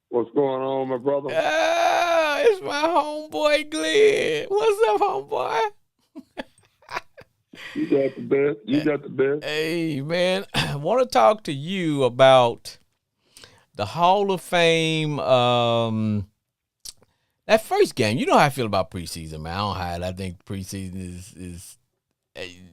What's going on, my brother? It's my homeboy Glenn. What's up, homeboy? You got the best. Hey, man. I want to talk to you about the Hall of Fame. That first game, you know how I feel about preseason, man. I don't hide. I think preseason is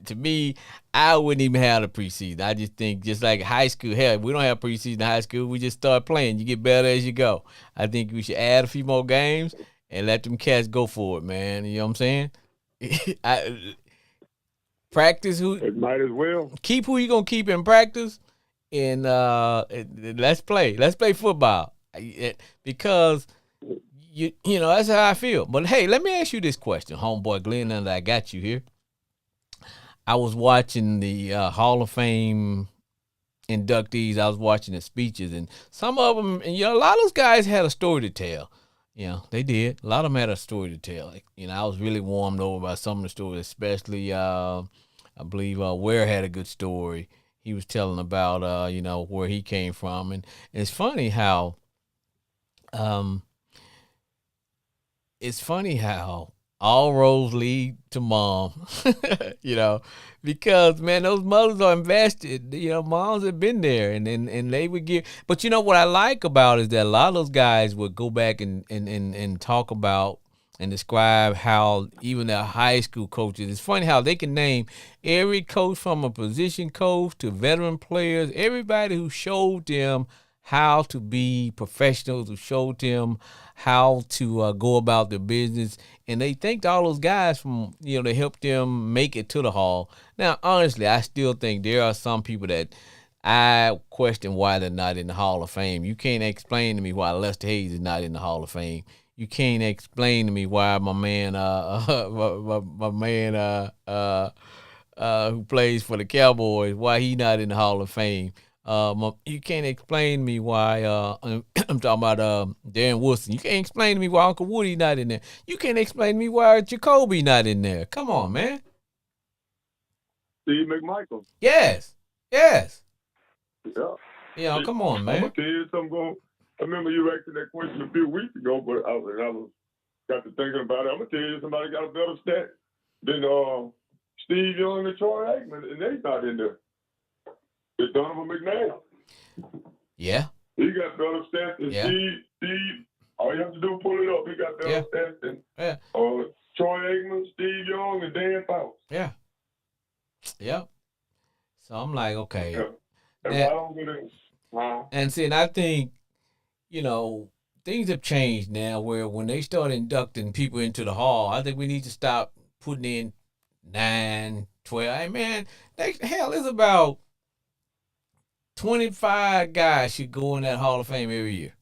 to me, I wouldn't even have the preseason. I just think just like high school, hell, we don't have preseason in high school. We just start playing. You get better as you go. I think we should add a few more games and let them cats go for it, man. You know what I'm saying? Practice who. It might as well. Keep who you going to keep in practice, and let's play. Let's play football. Because you know, that's how I feel. But, hey, let me ask you this question, homeboy Glenn, and I got you here. I was watching the Hall of Fame inductees. I was watching the speeches, and some of them, and a lot of those guys had a story to tell. They did. A lot of them had a story to tell. I was really warmed over by some of the stories, especially I believe Ware had a good story. He was telling about where he came from, and it's funny how all roads lead to mom, because, man, those mothers are invested. Moms have been there, and they would give. But what I like about it is that a lot of those guys would go back and talk about and describe how even their high school coaches. It's funny how they can name every coach from a position coach to veteran players, everybody who showed them how to be professionals, who showed them how to go about their business. And they thanked all those guys from, to help them make it to the Hall. Now, honestly, I still think there are some people that I question why they're not in the Hall of Fame. You can't explain to me why Lester Hayes is not in the Hall of Fame. You can't explain to me why my man, who plays for the Cowboys, why he not in the Hall of Fame. You can't explain to me why I'm talking about Darren Woodson. You can't explain to me why Uncle Woody not in there. You can't explain to me why Jacoby not in there. Come on, man. Steve McMichael. Yes. Yeah. Come on, man. I'm gonna tell you something. I remember you asking that question a few weeks ago, but I was got to thinking about it. I'm gonna tell you somebody got a better stat than Steve Young and Troy Aikman, and they not in there. It's Donovan McNabb. Yeah. He got better stats than Steve. All you have to do is pull it up. He got better stats than Troy Aikman, Steve Young, and Dan Fouts. Yeah. Yep. So I'm like, okay. Yeah. And I think, things have changed now where when they start inducting people into the Hall, I think we need to stop putting in 9, 12. Hey, man, hell, it's about 25 guys should go in that Hall of Fame every year.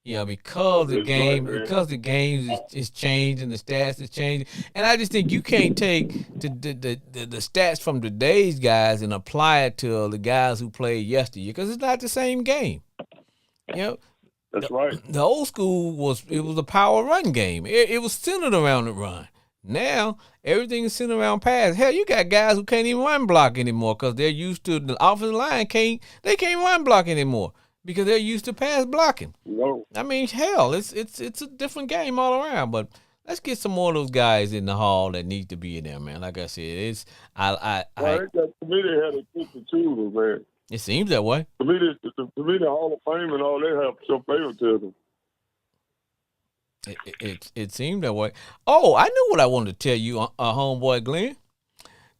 Yeah, because the It's game, right, man. because the game is changing, the stats is changing, and I just think you can't take the stats from today's guys and apply it to the guys who played yesteryear because it's not the same game. You know, That's right. the old school was a power run game. It was centered around the run. Now everything is centered around pass. Hell, you got guys who can't even run block anymore because they're used to the offensive line can't run block anymore because they're used to pass blocking. No. I mean, hell, it's a different game all around. But let's get some more of those guys in the hall that need to be in there, man. Like I said, it's Well, to me, they had a good too, man. it seems that way. To me, the Hall of Fame and all, they have some favoritism. It seemed that way. Oh, I knew what I wanted to tell you, homeboy Glenn.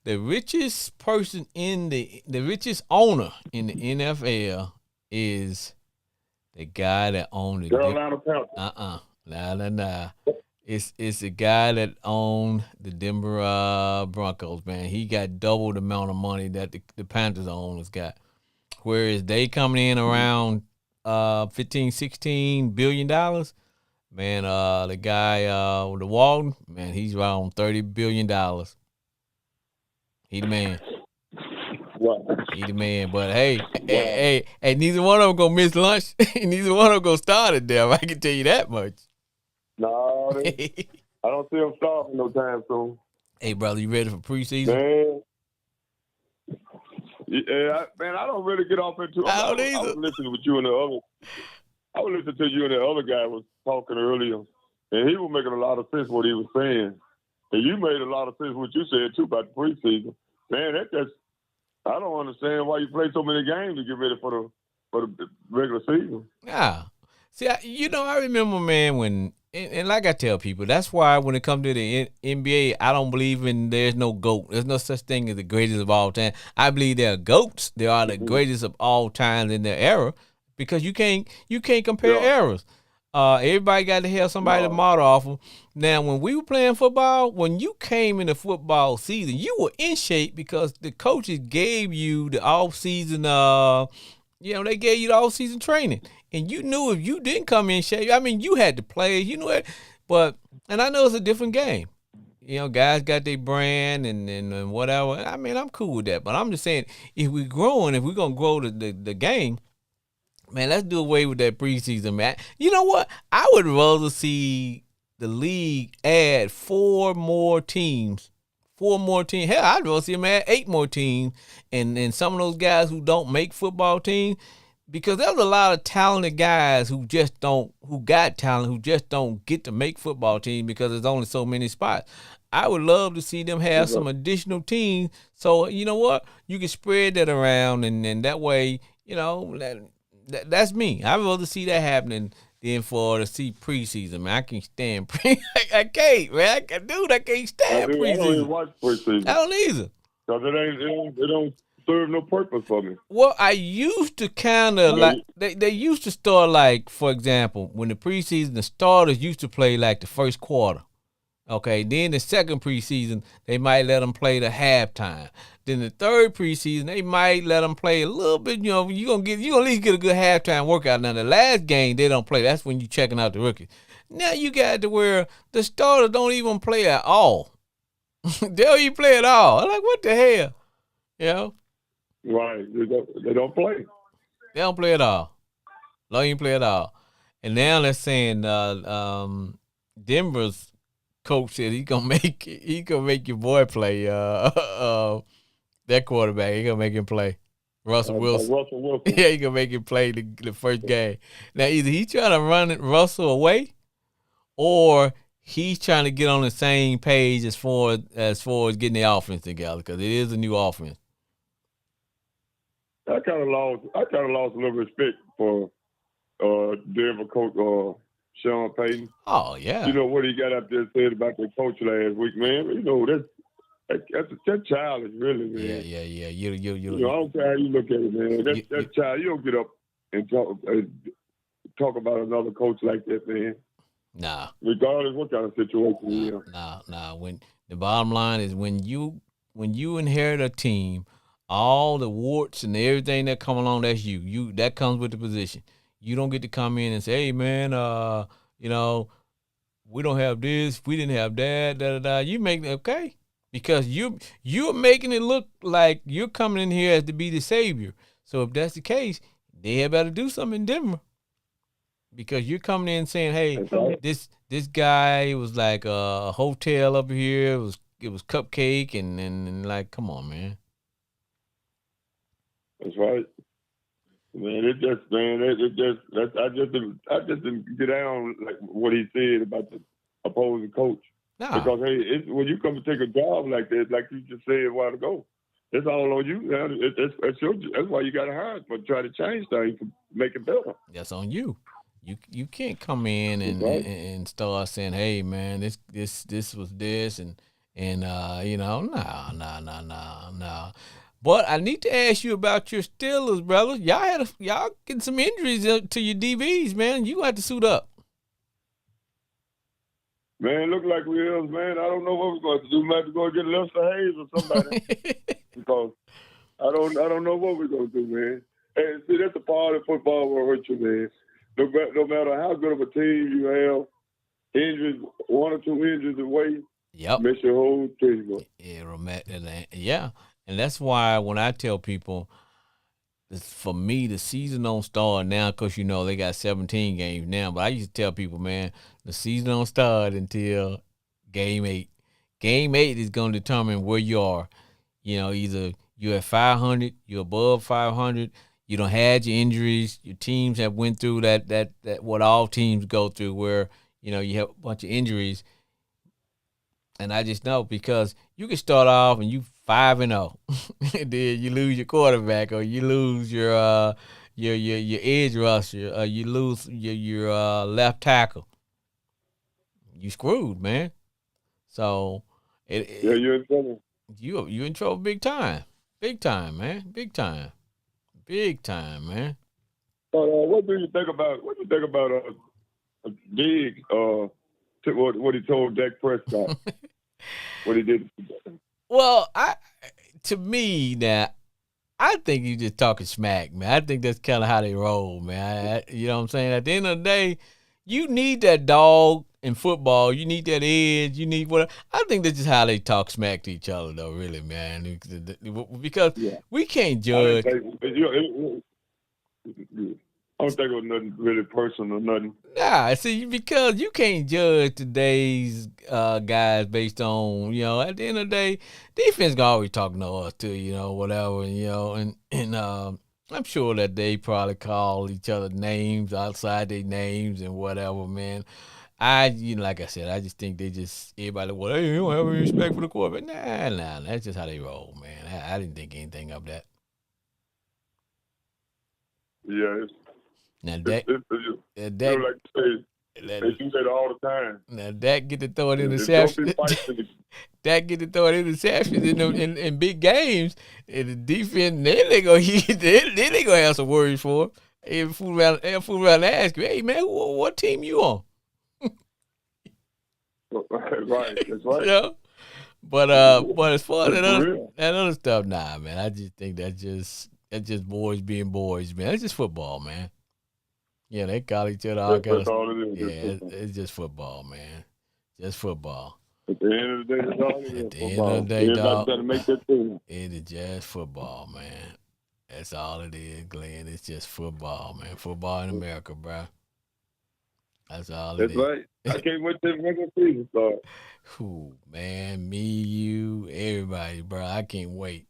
The richest person the richest owner in the NFL is the guy that owned the Carolina Panthers. Nah. It's the guy that owned the Denver Broncos, man. He got double the amount of money that the Panthers owners got. Whereas they coming in around $15-16 billion. Man, the guy with the Walton, man, he's around $30 billion. He the man. Wow. He the man. But hey, neither one of them gonna miss lunch. Neither one of them gonna start it there. I can tell you that much. No, I don't see them starting no time soon. Hey, brother, you ready for preseason? Man. Yeah, I don't really get off into. I don't I was listening with you and the other. I was listening to you and the other guy was talking earlier, and he was making a lot of sense what he was saying, and you made a lot of sense what you said too about the preseason. Man, I don't understand why you play so many games to get ready for the regular season. Yeah. See, I remember, man, when and like I tell people, that's why when it comes to the NBA, I don't believe in there's no GOAT. There's no such thing as the greatest of all time. I believe there are GOATs. They are the greatest of all times in their era because you can't compare eras. Everybody got to have somebody to model off of. Now, when we were playing football, when you came into football season, you were in shape because the coaches gave you the off-season, they gave you the off-season training. And you knew if you didn't come in shape, I mean, you had to play, you knew it. And I know it's a different game. Guys got their brand and whatever. I mean, I'm cool with that. But I'm just saying, if we're going to grow the game, man, let's do away with that preseason, man. You know what? I would rather see the league add 4 more teams. 4 more teams. Hell, I'd rather see them add 8 more teams. And some of those guys who don't make football teams, because there's a lot of talented guys who got talent, who just don't get to make football teams because there's only so many spots. I would love to see them have some additional teams. So, you know what? You can spread that around, and that way, that's me. I'd rather see that happening than to see preseason, man. I can't stand I can't, man. I can't stand preseason. I don't even watch preseason. I don't either. Because it don't serve no purpose for me. Well, I used to kind of like they used to start like, for example, when the preseason, the starters used to play like the first quarter. Okay, then the second preseason, they might let them play the halftime. Then the third preseason, they might let them play a little bit. You gonna at least get a good halftime workout. Now the last game they don't play. That's when you checking out the rookies. Now you got to where the starters don't even play at all. They don't even play at all. I'm like, what the hell? Right, they don't play. They don't play at all. Don't even play at all. And now they're saying Denver's coach said he gonna make your boy play that quarterback. He gonna make him play Russell Wilson. Yeah, he gonna make him play the first game. Now either he trying to run Russell away, or he's trying to get on the same page as far as getting the offense together, because it is a new offense. I kind of lost a little respect for Denver coach Sean Payton. Oh yeah. You know what he got up there said about the coach last week, man. You know that's childish, really, man. Yeah. I don't care how you look at it, man. That's child. You don't get up and talk about another coach like that, man. Nah. Regardless what kind of situation he is. Nah. The bottom line is when you inherit a team, all the warts and everything that come along, that's you. That comes with the position. You don't get to come in and say, "Hey, man, you know, we don't have this, we didn't have that, da da da." You make it okay because you're making it look like you're coming in here as to be the savior. So if that's the case, they had better do something in Denver because you're coming in saying, "Hey, this guy was like a hotel up here. It was cupcake and like, come on, man." That's right. Man, it just I just didn't get down like what he said about the opposing coach. Nah, Because hey, when you come to take a job like that, like you just said a while ago, it's all on you. Man. That's why you got to hire for try to change things to make it better. that's on you. You can't come in Right. and start saying, "Hey, man, this was this," and no. But I need to ask you about your Steelers, brother. Y'all getting some injuries to your DBs, man. You gonna have to suit up. Man, look like we is, man. I don't know what we're going to do. We might have to go get Lester Hayes or somebody because I don't know what we're going to do, man. And see, that's the part of football will hurt you, man. No matter how good of a team you have, injuries, 1 or 2 injuries away, Yep. miss your whole team up. Yeah, and that's why when I tell people, for me, the season don't start now because they got 17 games now. But I used to tell people, man, the season don't start until game 8. Game 8 is going to determine where you are. Either you're at 500, you're above 500. You don't have your injuries. Your teams have went through that what all teams go through, where you have a bunch of injuries. And I just know because you can start off and you 5-0, and then you lose your quarterback or you lose your edge rusher, or you lose your left tackle. You screwed, man. So Yeah, you're in trouble. you in trouble big time, man, big time, man. But what do you think about Diggs? What he told Dak Prescott, what he did. Well, to me now, I think you just talking smack, man. I think that's kind of how they roll, man. You know what I'm saying? At the end of the day, you need that dog in football. You need that edge. You need whatever. I think that's just how they talk smack to each other, though, really, man. Because we can't judge. I don't think it was nothing really personal or nothing. Nah, see, because you can't judge today's guys based on, at the end of the day, defense gonna always talk to us too, whatever, and I'm sure that they probably call each other names outside their names and whatever, man. Like I said, I just think everybody, well, hey, you don't have any respect for the quarterback. Nah, that's just how they roll, man. I didn't think anything of that. Yeah, Now like you say, they do that all the time. Now Dak get to throw an interception. Dak get to throw an interception in big games, and the defense then they gonna have some worries for him. They fool around and ask you, "Hey man, what team you on?" Right, that's right. But as far as that other stuff, nah, man. I just think that's just boys being boys, man. It's just football, man. Yeah, they call each other all kinds of. Yeah, it's just football, man. Just football. At the end of the day, that's all it is. At the end of the day, dog, got to make that thing. it is just football, man. That's all it is, Glenn. It's just football, man. Football in America, bro. That's all it is. That's right. I can't wait till the regular season start. Ooh, man, me, you, everybody, bro. I can't wait.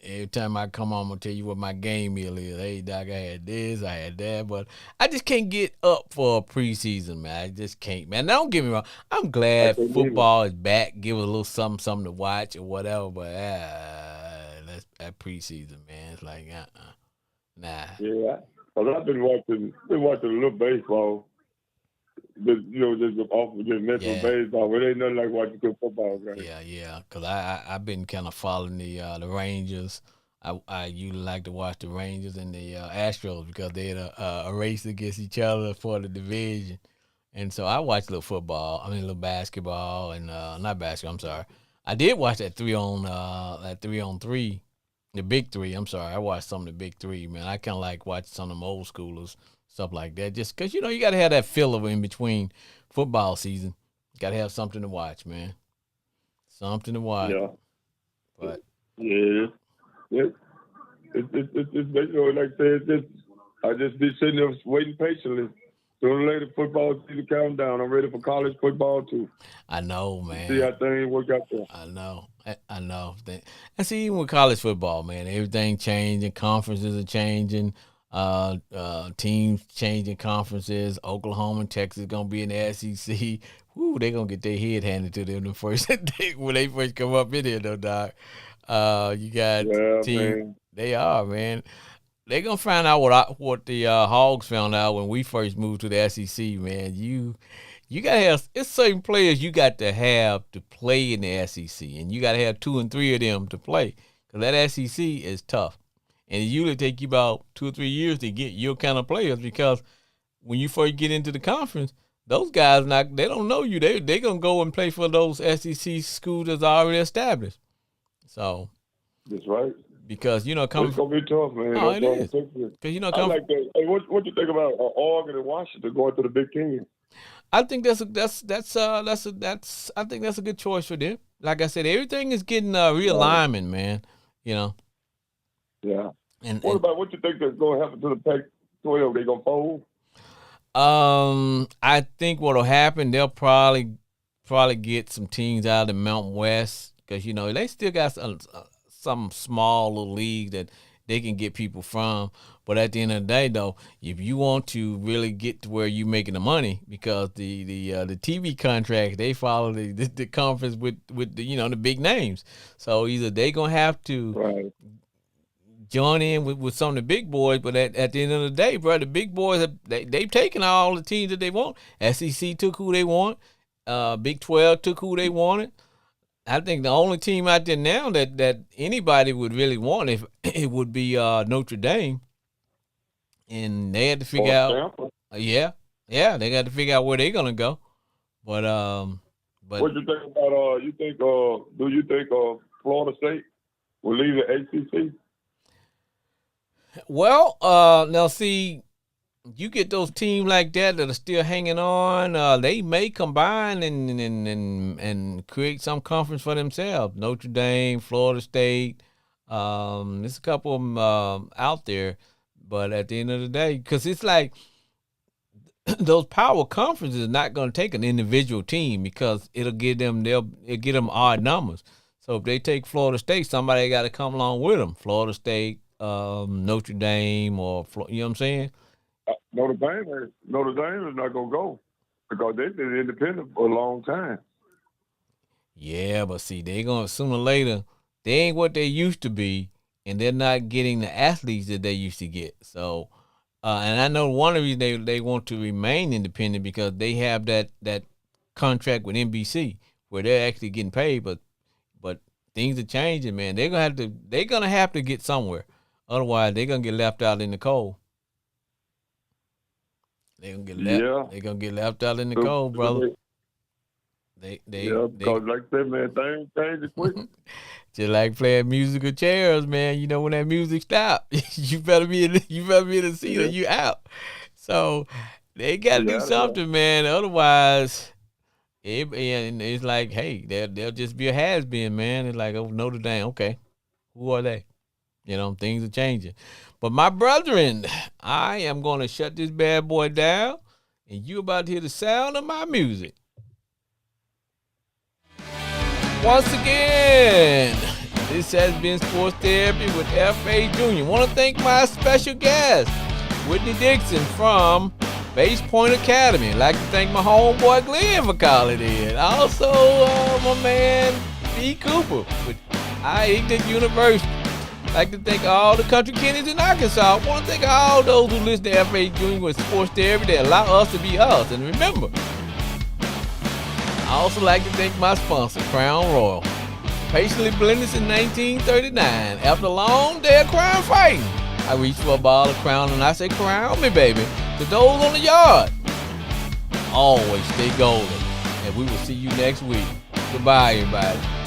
Every time I come on, I'm going to tell you what my game meal is. Hey, Doc, I had this, I had that. But I just can't get up for a preseason, man. I just can't, man. Now, don't get me wrong. I'm glad football is back. Give it a little something to watch or whatever. But that's that preseason, man. It's like, nah. Yeah, because I've been watching a little baseball. Just mental baseball. But it ain't nothing like watching good football, right? Yeah. Because I've been kind of following the Rangers. I usually like to watch the Rangers and the Astros because they had a race against each other for the division. And so I watched a little football. I mean, a little basketball and not basketball. I'm sorry. I did watch that 3-on-3, the big three. I'm sorry. I watched some of the big three, man. I kind of like watching some of them old schoolers, stuff like that. Just because you got to have that filler in between football season. Got to have something to watch, man. Something to watch. Yeah. But yeah, it's like I said, I just be sitting there waiting patiently. Sooner or later, football season comes down. I'm ready for college football too. I know, man. See how things work out there. I know. And see, even with college football, man, everything changing. Conferences are changing. Teams changing conferences. Oklahoma and Texas gonna be in the SEC. Woo, they gonna get their head handed to them when they first come up in here, though, Doc. You got teams. Man. They are, man. They gonna find out what the Hogs found out when we first moved to the SEC, man. You gotta have it's certain players you got to have to play in the SEC, and you gotta have 2 and 3 of them to play, because that SEC is tough, and it usually take you about 2 or 3 years to get your kind of players, because when you first get into the conference, those guys they don't know you. They gonna go and play for those SEC schools that's already established. So that's right. Because it's gonna be tough, man. Oh, it is. Because I like that. Hey, what you think about Oregon and Washington going to the Big Ten? I think that's a good choice for them. Like I said, everything is getting realignment, man. Yeah. And what you think is going to happen to the Pac-12? They gonna fold? I think what'll happen, they'll probably get some teams out of the Mountain West, because they still got some small little league that they can get people from. But at the end of the day, though, if you want to really get to where you're making the money, because the TV contract, they follow the conference with the the big names. So either they gonna have to join in with some of the big boys, but at the end of the day, bro, the big boys they've taken all the teams that they want. SEC took who they want. Big 12 took who they wanted. I think the only team out there now that anybody would really want, if it would be Notre Dame, and they had to figure out. They got to figure out where they're gonna go. But what you think about? Do you think Florida State will leave the ACC? Well, now see, you get those teams like that are still hanging on. They may combine and create some conference for themselves. Notre Dame, Florida State. There's a couple of them out there, but at the end of the day, because it's like those power conferences are not going to take an individual team, because it'll get them odd numbers. So if they take Florida State, somebody got to come along with them. Florida State, Notre Dame, or you know what I'm saying. Notre Dame is not going to go, because they've been independent for a long time. Yeah, but see, they're going to sooner or later, they ain't what they used to be, and they're not getting the athletes that they used to get. So, and I know one of the reasons they want to remain independent, because they have that contract with NBC where they're actually getting paid, but things are changing, man. They're gonna have to get somewhere. Otherwise, they're gonna get left out in the cold. They're gonna get left out in the cold, brother. Because like I said, man, things change quick. Just like playing musical chairs, man. When that music stops, you better be in the seat, or you out. So they got to do something, man. Otherwise, it's like, hey, they'll just be a has-been, man. It's like, oh, Notre Dame, okay, who are they? Things are changing. But my brethren, I am going to shut this bad boy down, and you about to hear the sound of my music. Once again, this has been Sports Therapy with F.A. Jr. Want to thank my special guest, Whitney Dixon from Base Point Academy. I'd like to thank my homeboy Glenn for calling in. Also, my man B. Cooper with Ignition University. I'd like to thank all the country kiddies in Arkansas. I want to thank all those who listen to F.A. Jr. with Sports Therapy that allow us to be us. And remember, I also like to thank my sponsor, Crown Royal. Patiently blended since 1939. After a long day of crown fighting, I reach for a bottle of Crown and I say, crown me, baby, to those on the yard. always, stay golden. And we will see you next week. Goodbye, everybody.